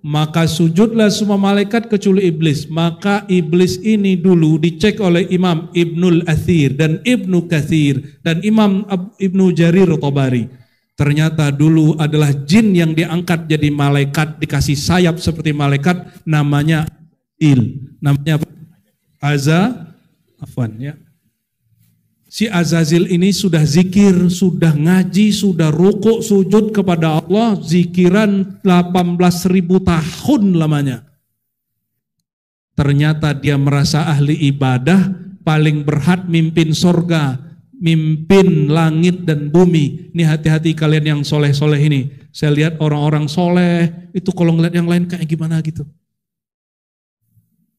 maka sujudlah semua malaikat kecuali iblis. Maka iblis ini dulu dicek oleh Imam Ibnul Athir dan Ibnu Katsir dan Imam Ibnu Jarir Tabari. Ternyata dulu adalah jin yang diangkat jadi malaikat, dikasih sayap seperti malaikat, namanya namanya ya. Si Azazil ini sudah zikir, sudah ngaji, sudah rukuk, sujud kepada Allah, zikiran 18.000 tahun lamanya. Ternyata dia merasa ahli ibadah, paling berhak mimpin sorga, mimpin langit dan bumi. Ini hati-hati kalian yang soleh-soleh ini. Saya lihat orang-orang soleh, itu kalau ngeliat yang lain kayak gimana gitu.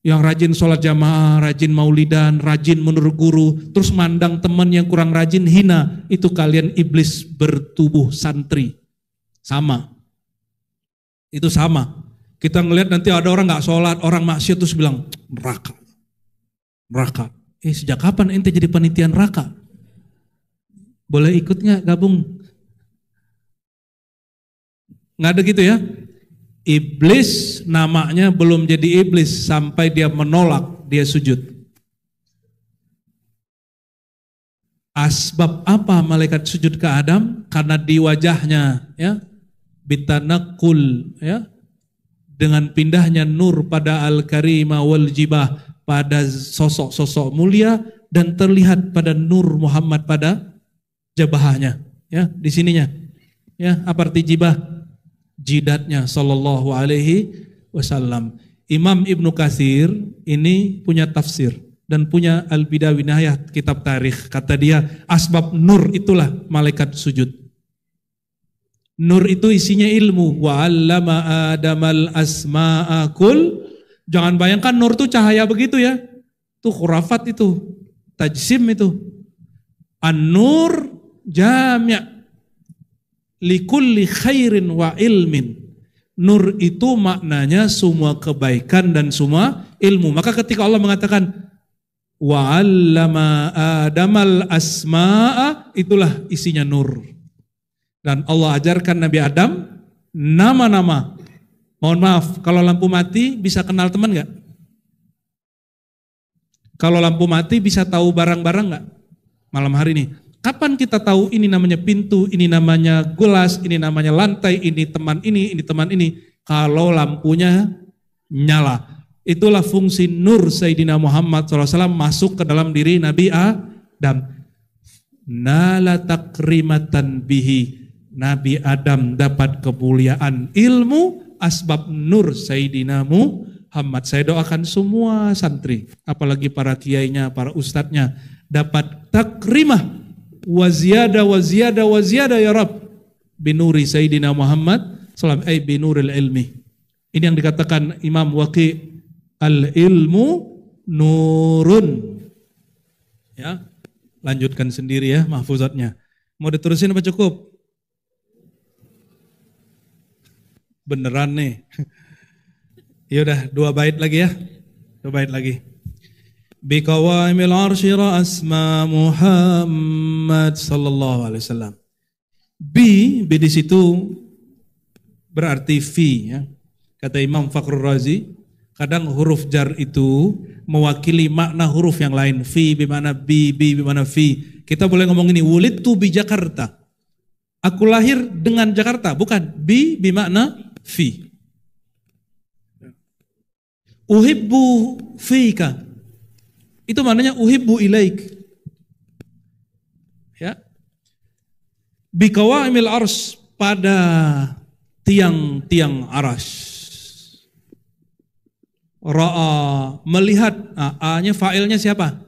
yang rajin sholat jamaah, rajin maulidan, rajin menurut guru, terus mandang teman yang kurang rajin hina, itu kalian iblis bertubuh santri. Sama. Itu sama. Kita ngelihat nanti ada orang nggak sholat, orang maksiat terus bilang neraka. Neraka. Sejak kapan ente jadi panitia neraka? Boleh ikut nggak gabung? Nggak ada gitu ya? Iblis namanya belum jadi iblis sampai dia menolak, dia sujud. Asbab apa malaikat sujud ke Adam? Karena di wajahnya ya bitanakul ya dengan pindahnya nur pada al-karima wal jibah, pada sosok-sosok mulia dan terlihat pada nur Muhammad pada jabahnya ya di sininya. Ya, apa arti jibah? Jidatnya sallallahu alaihi wasallam. Imam Ibnu Katsir ini punya tafsir dan punya Al-Bidayah wa Nihayah kitab tarikh. Kata dia, asbab nur itulah malaikat sujud. Nur itu isinya ilmu. Wa 'allama Adamal asma'a kull. Jangan bayangkan nur itu cahaya begitu ya. Itu khurafat itu, tajsim itu. An-nur jami' likulli khairin wa ilmin. Nur itu maknanya semua kebaikan dan semua ilmu. Maka ketika Allah mengatakan wa 'allama Adamal asma'a, itulah isinya nur. Dan Allah ajarkan Nabi Adam nama-nama. Mohon maaf, kalau lampu mati bisa kenal teman enggak? Kalau lampu mati bisa tahu barang-barang enggak? Malam hari ini. Kapan kita tahu ini namanya pintu, ini namanya gelas, ini namanya lantai, ini teman ini teman ini? Kalau lampunya nyala. Itulah fungsi nur Sayyidina Muhammad SAW masuk ke dalam diri Nabi Adam. Nala takrimatan bihi. Nabi Adam dapat kemuliaan ilmu asbab nur Sayyidina Muhammad. Saya doakan semua santri, apalagi para kiainya, para ustadznya, dapat takrimah waziyada ya Rabb binuri Sayyidina Muhammad salam binuril ilmi. Ini yang dikatakan Imam Waqi, al ilmu nurun. Ya, lanjutkan sendiri ya mahfuzatnya. Mau diterusin apa cukup? Beneran nih. Yaudah 2 bait lagi ya. 2 bait lagi. Biqawaimil arsy asma Muhammad sallallahu alaihi wasallam. Bi di situ berarti fi ya. Kata Imam Fakhrur Razi, kadang huruf jar itu mewakili makna huruf yang lain. Fi bimana bi bimana fi. Kita boleh ngomong ini, wulidtu bi Jakarta. Aku lahir dengan Jakarta, bukan bi bimakna fi. Uhibbu fika. Itu maknanya uhibbu ilaik. Ya. Biqawaimil arsy, pada tiang-tiang arsy. Ra'a, melihat. A-nya fa'ilnya siapa?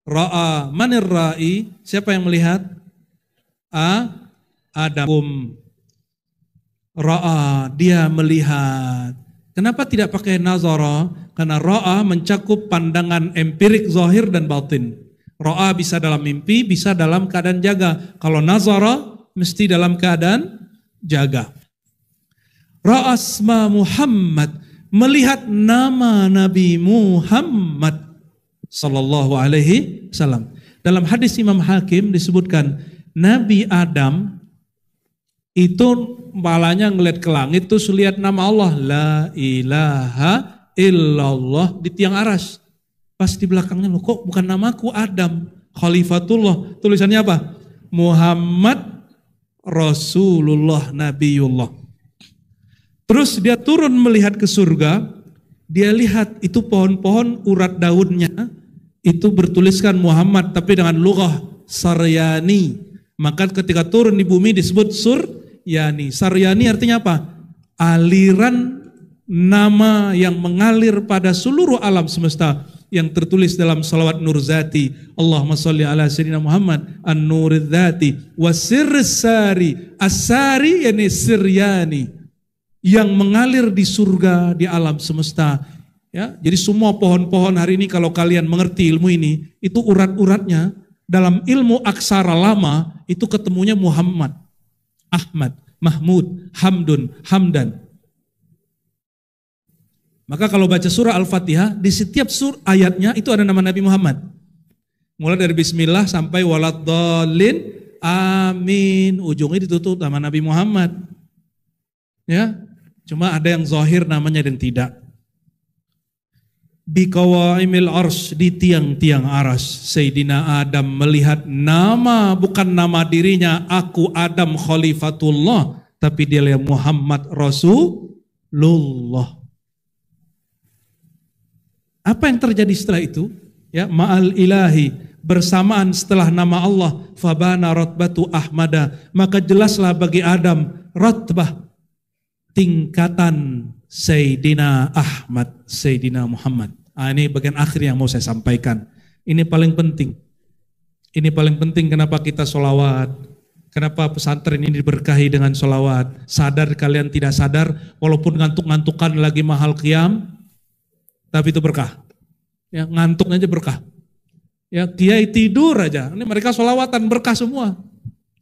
Ra'a, manir ra'i, siapa yang melihat? Adam. Ra'a, dia melihat. Kenapa tidak pakai nazara? Karena ra'a mencakup pandangan empirik zahir dan batin. Ra'a bisa dalam mimpi, bisa dalam keadaan jaga. Kalau nazara mesti dalam keadaan jaga. Ra'a asma Muhammad, melihat nama Nabi Muhammad sallallahu alaihi wasallam. Dalam hadis Imam Hakim disebutkan Nabi Adam itu malahnya ngeliat ke langit terus lihat nama Allah, la ilaha illallah di tiang aras. Pas di belakangnya, loh kok bukan namaku Adam, Khalifatullah, tulisannya apa? Muhammad Rasulullah Nabiullah. Terus dia turun melihat ke surga, dia lihat itu pohon-pohon urat daunnya itu bertuliskan Muhammad tapi dengan lughah Saryani. Maka ketika turun di bumi disebut Suryani. Saryani artinya apa? Aliran nama yang mengalir pada seluruh alam semesta yang tertulis dalam salawat nur zati. Allahumma sholli ala sayyidina Muhammad an-nur dzati wa sirris sari. As-sari yani Siryani, yang mengalir di surga, di alam semesta. Ya, jadi semua pohon-pohon hari ini kalau kalian mengerti ilmu ini, itu urat-uratnya dalam ilmu aksara lama itu ketemunya Muhammad, Ahmad, Mahmud, Hamdun, Hamdan. Maka kalau baca surah Al-Fatihah, di setiap ayatnya itu ada nama Nabi Muhammad. Mulai dari Bismillah sampai waladdallin, amin. Ujungnya ditutup nama Nabi Muhammad. Ya, cuma ada yang zahir namanya dan tidak. Biqawaimil arsy, di tiang-tiang aras, Sayyidina Adam melihat nama, bukan nama dirinya, aku Adam Khalifatullah, tapi dia lihat Muhammad Rasulullah. Apa yang terjadi setelah itu? Ya, ma'al ilahi, bersamaan setelah nama Allah, fabana rotbatu ahmada, maka jelaslah bagi Adam rotbah, tingkatan Sayyidina Ahmad, Sayyidina Muhammad. Ini bagian akhir yang mau saya sampaikan. Ini paling penting. Ini paling penting kenapa kita sholawat. Kenapa pesantren ini diberkahi dengan sholawat. Sadar kalian tidak sadar, walaupun ngantuk-ngantukan lagi mahal qiyam, tapi itu berkah. Ya, ngantuk aja berkah. Ya, kiai tidur aja. Ini mereka sholawatan berkah semua.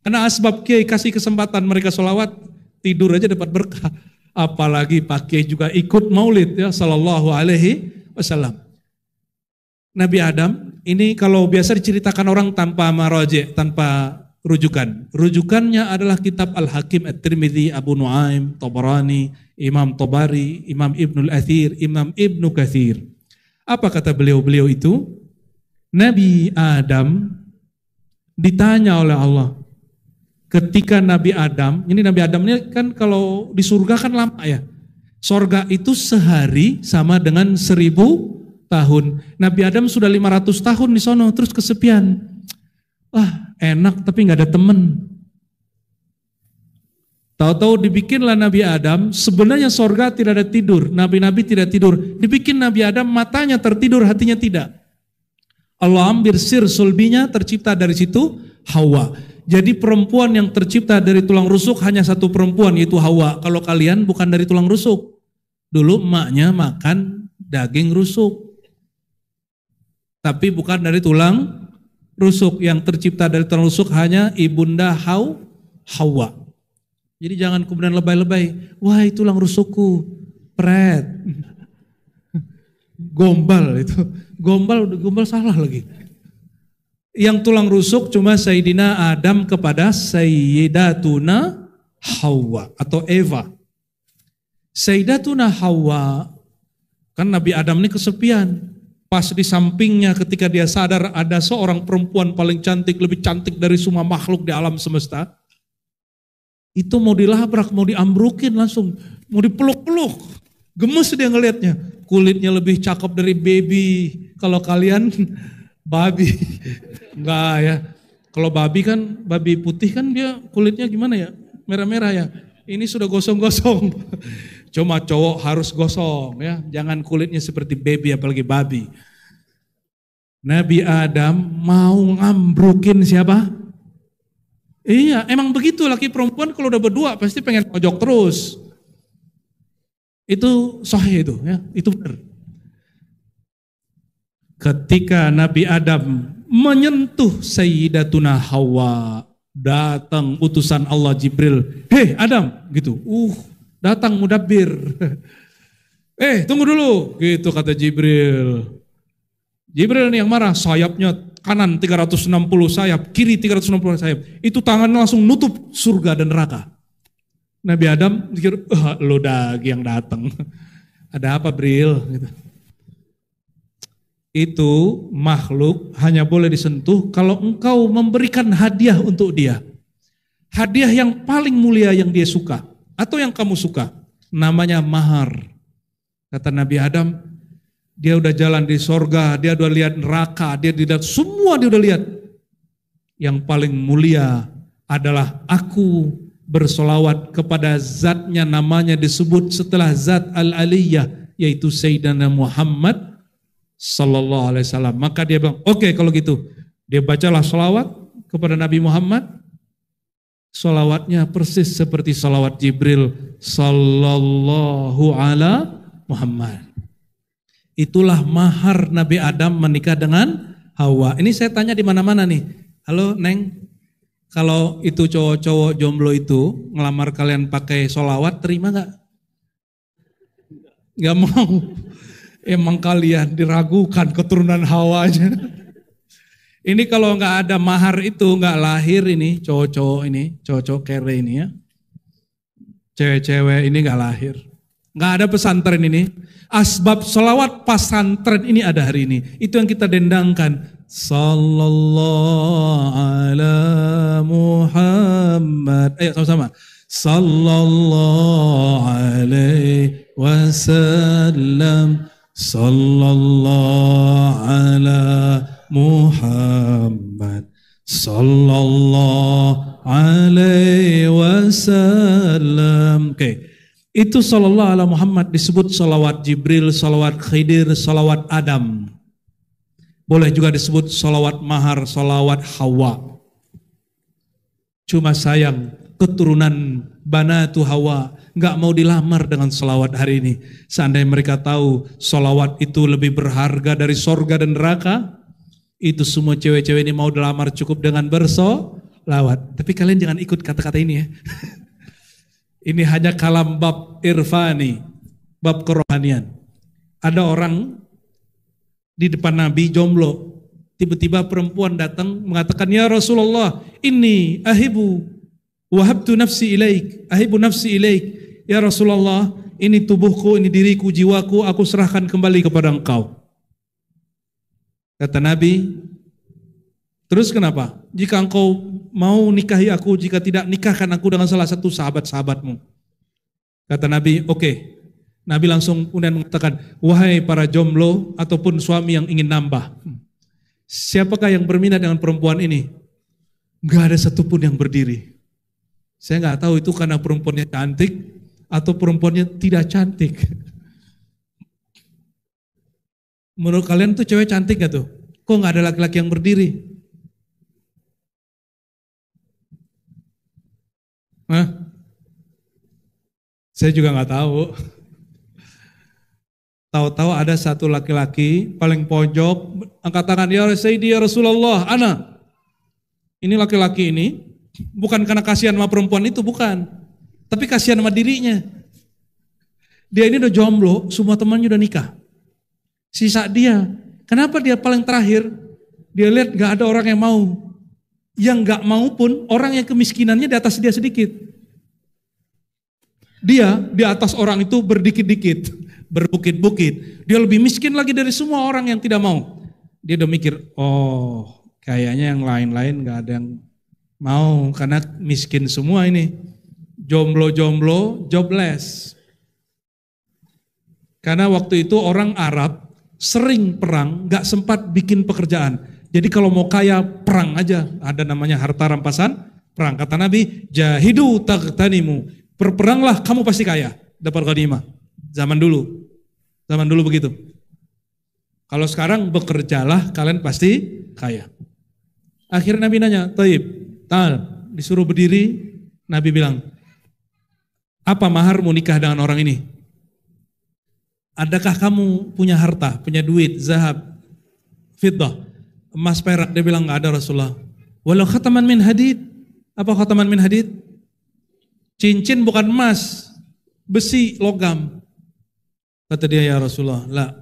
Karena asbab kiai kasih kesempatan mereka sholawat, tidur aja dapat berkah. Apalagi Pak Kiai juga ikut maulid ya, sallallahu alaihi wasallam. Nabi Adam ini kalau biasa diceritakan orang tanpa maraji, tanpa rujukan. Rujukannya adalah kitab Al-Hakim At-Tirmidzi, Abu Nuaim, Tabarani, Imam Tabari, Imam Ibnul Athir, Imam Ibnu Katsir. Apa kata beliau-beliau itu? Nabi Adam ditanya oleh Allah. Ketika Nabi Adam, ini Nabi Adam ini kan kalau di surga kan lama ya. Surga itu sehari sama dengan 1000 tahun. Nabi Adam sudah 500 tahun di sono, terus kesepian. Wah enak tapi gak ada temen. Tahu-tahu dibikinlah Nabi Adam, sebenarnya surga tidak ada tidur, nabi-nabi tidak tidur. Dibikin Nabi Adam, matanya tertidur, hatinya tidak. Allah ambil sir sulbinya, tercipta dari situ Hawa. Jadi perempuan yang tercipta dari tulang rusuk hanya satu perempuan, yaitu Hawa. Kalau kalian bukan dari tulang rusuk. Dulu emaknya makan daging rusuk. Tapi bukan dari tulang rusuk. Yang tercipta dari tulang rusuk hanya ibunda Hawa. Jadi jangan kemudian lebay-lebay. Wah itu tulang rusukku. Pret. Gombal itu. Gombal salah lagi. Yang tulang rusuk cuma Sayyidina Adam kepada Sayyidatuna Hawa atau Eva. Sayyidatuna Hawa, kan Nabi Adam ini kesepian. Pas di sampingnya ketika dia sadar ada seorang perempuan paling cantik, lebih cantik dari semua makhluk di alam semesta. Itu mau dilabrak, mau diambrukin langsung, mau dipeluk-peluk. Gemes dia ngelihatnya. Kulitnya lebih cakep dari baby. Kalau kalian babi. Enggak ya. Kalau babi kan, babi putih kan dia kulitnya gimana ya? Merah-merah ya. Ini sudah gosong-gosong. Cuma cowok harus gosong ya. Jangan kulitnya seperti baby apalagi babi. Nabi Adam mau ngambrukin siapa? Iya, emang begitu laki perempuan kalau udah berdua pasti pengen pojok terus. Itu sahih itu ya, itu benar. Ketika Nabi Adam menyentuh Sayyidatuna Hawa, datang utusan Allah Jibril. Hei Adam, gitu. Datang Mudabbir. Tunggu dulu, gitu kata Jibril. Jibril ini yang marah, sayapnya kanan 360 sayap, kiri 360 sayap. Itu tangannya langsung nutup surga dan neraka. Nabi Adam pikir, lo lagi yang datang. Ada apa Bril? Gitu. Itu makhluk hanya boleh disentuh kalau engkau memberikan hadiah untuk dia. Hadiah yang paling mulia yang dia suka atau yang kamu suka. Namanya mahar. Kata Nabi Adam, dia udah jalan di sorga, dia udah lihat neraka, dia lihat semua dia udah lihat. Yang paling mulia adalah aku bersolawat kepada zatnya namanya disebut setelah zat al-aliyah yaitu Sayyidina Muhammad Sallallahu Alaihi Wasallam. Maka dia bilang, oke, kalau gitu. Dia bacalah sholawat kepada Nabi Muhammad. Sholawatnya persis seperti sholawat Jibril Sallallahu Ala Muhammad. Itulah mahar Nabi Adam menikah dengan Hawa. Ini saya tanya di mana-mana nih. Halo Neng, kalau itu cowok-cowok jomblo itu ngelamar kalian pakai sholawat, terima gak? Gak mau. Emang kalian diragukan keturunan Hawanya. Ini kalau nggak ada mahar itu nggak lahir ini cowok-cowok ini, cowok-cowok kere ini ya. Cewek-cewek ini nggak lahir. Nggak ada pesantren ini. Asbab sholawat pesantren ini ada hari ini. Itu yang kita dendangkan. Sallallahu ala Muhammad. Ayo sama-sama. Sallallahu alaihi wasallam. Sallallahu ala Muhammad sallallahu alaihi wasallam. Oke. Itu sallallahu ala Muhammad disebut salawat Jibril, salawat Khidir, salawat Adam. Boleh juga disebut salawat mahar, salawat Hawa. Cuma sayang keturunan Banatu Hawa nggak mau dilamar dengan salawat hari ini. Seandainya mereka tahu salawat itu lebih berharga dari sorga dan neraka, itu semua cewek-cewek ini mau dilamar cukup dengan bersolawat. Tapi kalian jangan ikut kata-kata ini ya. Ini hanya kalam bab irfani, bab kerohanian. Ada orang di depan Nabi jomblo, tiba-tiba perempuan datang mengatakan, ya Rasulullah, ini ahibu wahabtu nafsi ilaik, ahibu nafsi ilaik. Ya Rasulullah, ini tubuhku, ini diriku, jiwaku, aku serahkan kembali kepada engkau. Kata Nabi, terus kenapa? Jika engkau mau nikahi aku, jika tidak nikahkan aku dengan salah satu sahabat-sahabatmu. Kata Nabi, oke. Nabi langsung kemudian mengatakan, wahai para jomblo ataupun suami yang ingin nambah. Siapakah yang berminat dengan perempuan ini? Gak ada satupun yang berdiri. Saya gak tahu itu karena perempuannya cantik atau perempuannya tidak cantik. Menurut kalian tuh cewek cantik gak tuh? Kok gak ada laki-laki yang berdiri? Hah? Saya juga gak tahu. Tahu-tahu ada satu laki-laki paling pojok angkat tangan, ya Sayyidi ya Rasulullah, ana. Ini laki-laki ini bukan karena kasihan sama perempuan itu, bukan. Tapi kasihan sama dirinya. Dia ini udah jomblo, semua temannya udah nikah. Sisa dia. Kenapa dia paling terakhir? Dia lihat gak ada orang yang mau. Yang gak mau pun orang yang kemiskinannya di atas dia sedikit. Dia di atas orang itu berdikit-dikit, berbukit-bukit. Dia lebih miskin lagi dari semua orang yang tidak mau. Dia udah mikir, oh kayaknya yang lain-lain gak ada yang mau karena miskin semua ini. Jomblo-jomblo, jobless. Karena waktu itu orang Arab sering perang, gak sempat bikin pekerjaan. Jadi kalau mau kaya, perang aja. Ada namanya harta rampasan, perang. Kata Nabi, jahidu taghtanimu. Berperanglah, kamu pasti kaya. Dapat ghanimah. Zaman dulu begitu. Kalau sekarang bekerjalah, kalian pasti kaya. Akhirnya Nabi nanya, Taib, disuruh berdiri. Nabi bilang, apa maharmu nikah dengan orang ini? Adakah kamu punya harta, punya duit, zahab, fiddah, emas perak? Dia bilang enggak ada Rasulullah. Walau khataman min hadid. Apa khataman min hadid? Cincin bukan emas, besi, logam. Kata dia, ya Rasulullah, lah.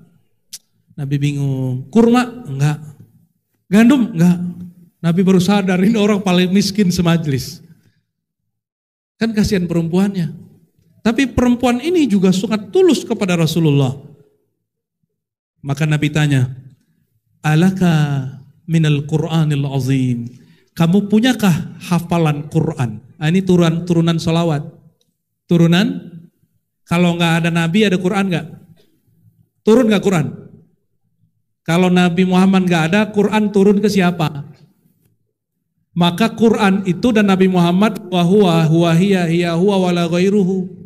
Nabi bingung. Kurma? Enggak. Gandum? Enggak. Nabi baru sadar ini orang paling miskin semajlis. Kan kasihan perempuannya. Tapi perempuan ini juga sangat tulus kepada Rasulullah. Maka Nabi tanya, alaka minal Qur'anil azim. Kamu punyakah hafalan Quran? Nah, ini turunan salawat. Turunan, kalau nggak ada Nabi ada Quran nggak? Turun nggak Quran? Kalau Nabi Muhammad nggak ada, Quran turun ke siapa? Maka Quran itu dan Nabi Muhammad huwa hiya huwa wala ghairuhu.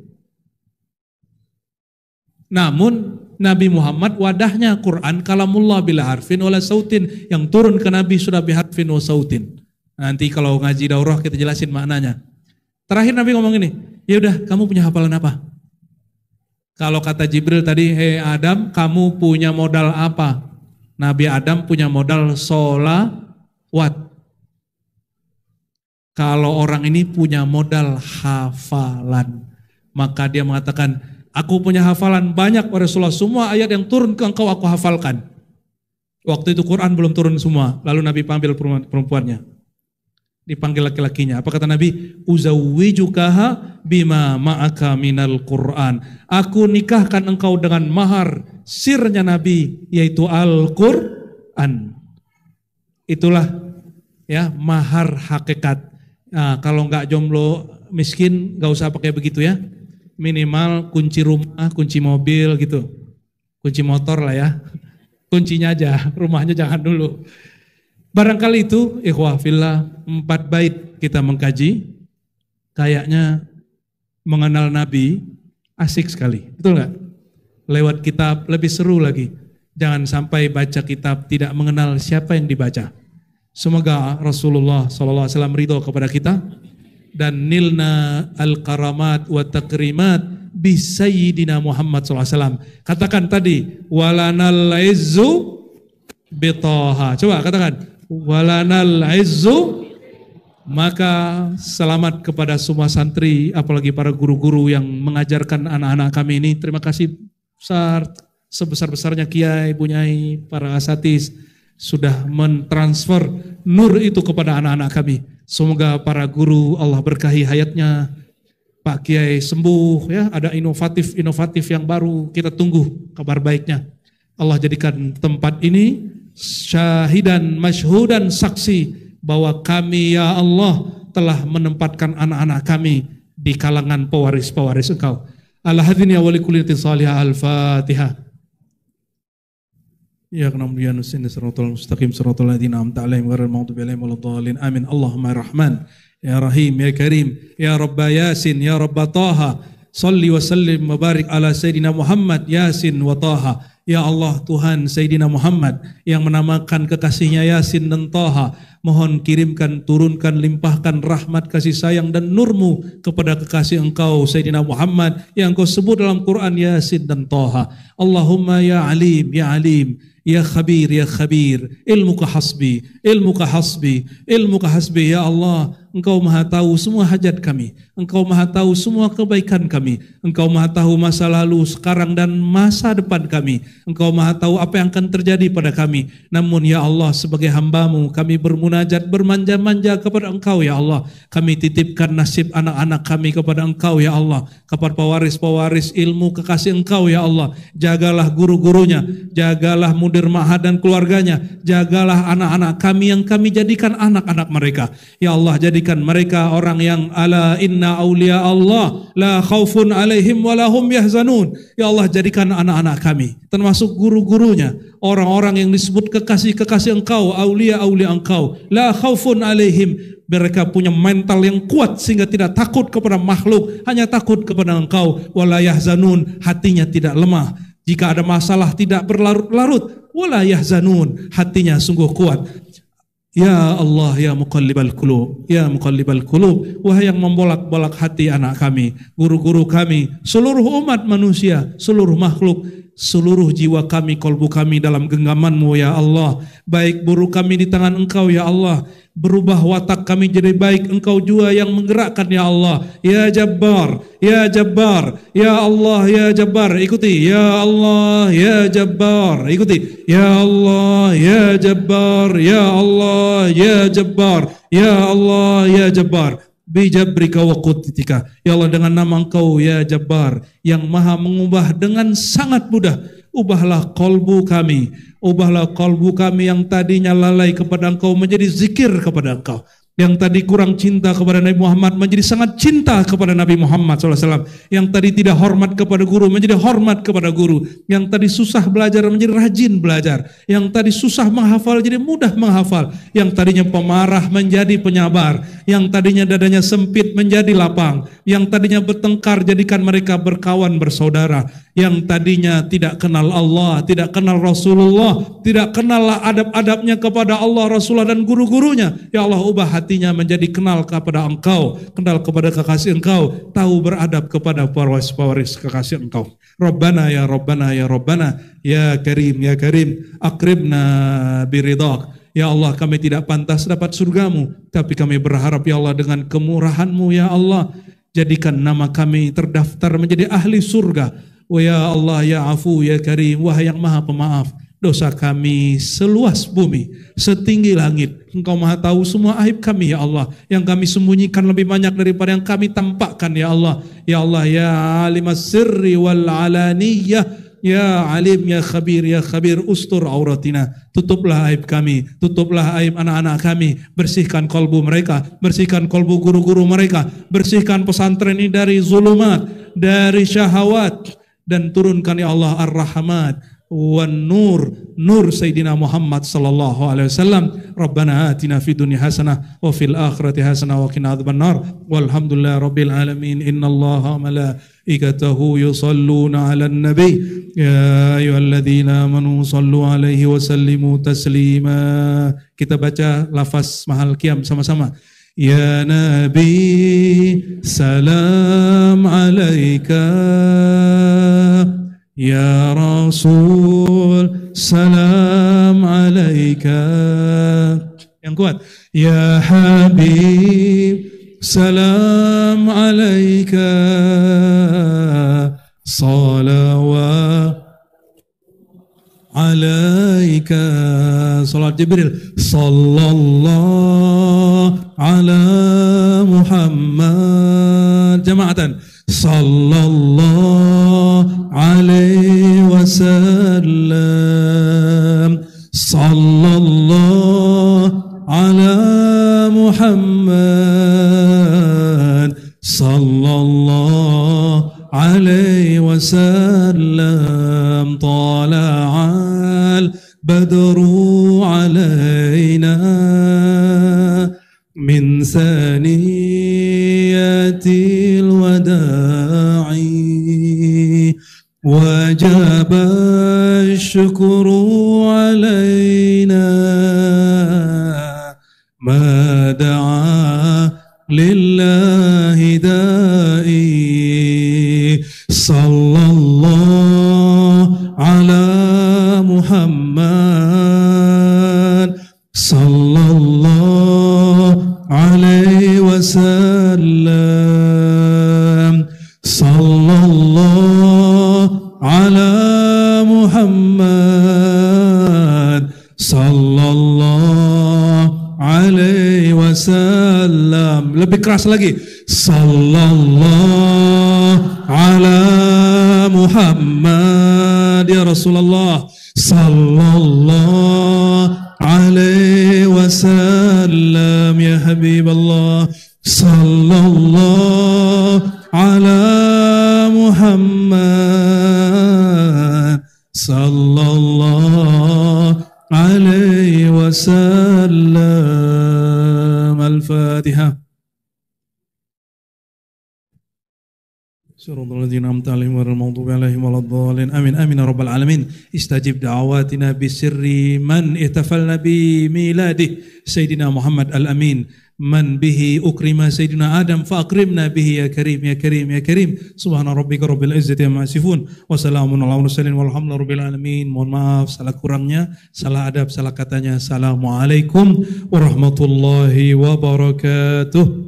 Namun Nabi Muhammad wadahnya Quran kalamullah bila harfin wala sautin, yang turun ke Nabi sudah biharfin wa sautin. Nanti kalau ngaji daurah kita jelasin maknanya. Terakhir Nabi ngomong ini, ya udah kamu punya hafalan apa? Kalau kata Jibril tadi, hei Adam, kamu punya modal apa? Nabi Adam punya modal sholawat. Kalau orang ini punya modal hafalan, maka dia mengatakan, aku punya hafalan banyak Rasulullah, semua ayat yang turun ke engkau aku hafalkan. Waktu itu Quran belum turun semua, lalu Nabi panggil perempuannya, dipanggil laki-lakinya. Apa kata Nabi? Uzawwijukaha bima ma'aka minal Quran. Aku nikahkan engkau dengan mahar sirnya Nabi, yaitu Al-Quran. Itulah ya mahar hakikat. Nah, kalau nggak jomblo miskin nggak usah pakai begitu ya. Minimal kunci rumah, kunci mobil gitu, kunci motor lah ya. Kuncinya aja, rumahnya jangan dulu. Barangkali itu, ikhwah fillah, 4 bait kita mengkaji, kayaknya mengenal Nabi asik sekali, betul nggak? Lewat kitab lebih seru lagi. Jangan sampai baca kitab tidak mengenal siapa yang dibaca. Semoga Rasulullah SAW ridho kepada kita dan nilna al-karamat wa takrimat bi Sayyidina Muhammad SAW. Katakan tadi, walanal izzu bi Thaha. Coba katakan, walanal izzu. Maka selamat kepada semua santri, apalagi para guru-guru yang mengajarkan anak-anak kami ini. Terima kasih sebesar-besarnya Kiai, Bunyai, para asatiz sudah mentransfer nur itu kepada anak-anak kami. Semoga para guru Allah berkahi hayatnya, Pak Kiai sembuh ya, ada inovatif yang baru, kita tunggu kabar baiknya. Allah jadikan tempat ini syahidan masyhudan saksi bahwa kami ya Allah telah menempatkan anak-anak kami di kalangan pewaris-pewaris Engkau. Al-hadin ya wali kulli salihah al-Fatihah. Ya na'budu wa nasta'inu shiratal mustaqim shiratal ladzina an'amta 'alaihim ghairil maghdubi 'alaihim waladdallin. Amin. Allahumma rahman ya rahim ya karim ya rabba yasin ya rabba taha salli wa sallim wa barik ala sayyidina Muhammad yasin wa taha. Ya Allah Tuhan Sayyidina Muhammad yang menamakan kekasihnya Yasin dan Taha, mohon kirimkan, turunkan, limpahkan rahmat, kasih sayang dan nurmu kepada kekasih Engkau Sayyidina Muhammad yang Engkau sebut dalam Quran Yasin dan Taha. Allahumma ya alim ya alim ya khabir ilmuka hasbi ilmuka hasbi ilmuka hasbi. Ya Allah, Engkau maha tahu semua hajat kami, Engkau maha tahu semua kebaikan kami, Engkau maha tahu masa lalu, sekarang dan masa depan kami, Engkau maha tahu apa yang akan terjadi pada kami. Namun ya Allah, sebagai hamba-Mu kami bermunajat, bermanja-manja kepada Engkau ya Allah. Kami titipkan nasib anak-anak kami kepada Engkau ya Allah, kepada pewaris-pewaris ilmu kekasih Engkau ya Allah. Jagalah guru-gurunya, jagalah mudir ma'had dan keluarganya, jagalah anak-anak kami yang kami jadikan anak-anak mereka ya Allah. Jadikan mereka orang yang ala inna awliya Allah la khaufun alaihim wa lahum yahzanun. Ya Allah, jadikan anak-anak kami termasuk guru-gurunya orang-orang yang disebut kekasih-kekasih Engkau, aulia-aulia Engkau, la khaufun alaihim. Mereka punya mental yang kuat sehingga tidak takut kepada makhluk, hanya takut kepada Engkau. Wala yahzanun, hatinya tidak lemah. Jika ada masalah tidak berlarut-larut. Wala yahzanun, hatinya sungguh kuat. Ya Allah, ya muqallibal qulub, ya muqallibal qulub, wahai yang membolak-bolak hati anak kami, guru-guru kami, seluruh umat manusia, seluruh makhluk, seluruh jiwa kami, kolbu kami dalam genggaman-Mu ya Allah. Baik buruk kami di tangan Engkau ya Allah. Berubah watak kami jadi baik, Engkau juga yang menggerakkan ya Allah. Ya Jabbar, ya Jabbar, ya Allah, ya Jabbar. Ikuti, ya Allah, ya Jabbar. Ikuti, ya Allah, ya Jabbar, ya Allah, ya Jabbar, ya Allah, ya Jabbar. Bijabrika wa qudratika. Ya Allah, dengan nama Engkau ya Jabbar yang maha mengubah dengan sangat mudah. Ubahlah kolbu kami, ubahlah kolbu kami yang tadinya lalai kepada Engkau menjadi zikir kepada Engkau. Yang tadi kurang cinta kepada Nabi Muhammad menjadi sangat cinta kepada Nabi Muhammad SAW. Yang tadi tidak hormat kepada guru menjadi hormat kepada guru. Yang tadi susah belajar menjadi rajin belajar. Yang tadi susah menghafal jadi mudah menghafal. Yang tadinya pemarah menjadi penyabar. Yang tadinya dadanya sempit menjadi lapang. Yang tadinya bertengkar jadikan mereka berkawan bersaudara. Yang tadinya tidak kenal Allah, tidak kenal Rasulullah, tidak kenal adab-adabnya kepada Allah, Rasulullah dan guru-gurunya. Ya Allah, ubah hatinya menjadi kenal kepada Engkau, kenal kepada kekasih Engkau, tahu beradab kepada pewaris-pewaris kekasih Engkau. Rabbana ya Rabbana ya Rabbana ya Karim ya Karim akribna biridhak. Ya Allah, kami tidak pantas dapat surgamu, tapi kami berharap ya Allah dengan kemurahan-Mu ya Allah, jadikan nama kami terdaftar menjadi ahli surga. Wa ya Allah ya Afu ya Karim, wahai yang maha pemaaf, dosa kami seluas bumi, setinggi langit. Engkau maha tahu semua aib kami ya Allah, yang kami sembunyikan lebih banyak daripada yang kami tampakkan ya Allah. Ya Allah ya alimas sirri wal alaniyah, ya alim ya khabir ustur auratina. Tutuplah aib kami, tutuplah aib anak-anak kami, bersihkan kolbu mereka, bersihkan kolbu guru-guru mereka, bersihkan pesantren ini dari zulumat, dari syahwat, dan turunkan ya Allah ar-rahmat wan nur, nur Sayyidina Muhammad sallallahu alaihi wasallam. Rabbana atina fid dunya hasanah wa fil akhirati hasanah wa qina adzabannar. Walhamdulillahi rabbil alamin. Innallaha wa malaikatahu yusalluna 'alan nabi ya ayyuhalladzina amanu sallu 'alaihi wa sallimu taslima. Kita baca lafaz mahal qiyam sama-sama. Ya Nabi salam alaika, Ya Rasul salam alaika. Yang kuat. Ya Habib salam alaika, salawat alaika. Salat Jibril. Sallallahu ala Muhammad. Jamaatan. Sallallahu alaihi wasallam. Sallallahu ala Muhammad. Sallallahu alaihi wasallam. Tala'al badru alaina min saniyatil wada'i, wajib syukru alaina ma da'a lillahi da'i. Sallallahu ala Muhammad. Sallallahu alaihi wasallam. Sallallahu ala Muhammad. Sallallahu alaihi wasallam. Lebih keras lagi. Sallallahu ala Muhammad ya Rasulullah. Sallallahu alaihi wasallam ya Habiballah. Sallallahu ala Muhammad. Sallallahu alaihi wasallam. Al-Fatihah. Suratul ladzina an'amta 'alaihim ghairil maghdubi 'alaihim waladdallin. Amin amin ya rabbal alamin. Istajib da'awatina bisirri man ihtafalna bi miladi Sayyidina Muhammad al-Amin, man bihi ukrima Sayyidina Adam fa akrimna bihi ya Karim ya Karim ya Karim. Subhana rabbika rabbil izzati amma yasifun wa salamun alal mursalin walhamdulillahi rabbil alamin. Mohon maaf salah kurangnya, salah adab, salah katanya. Assalamualaikum warahmatullahi wabarakatuh.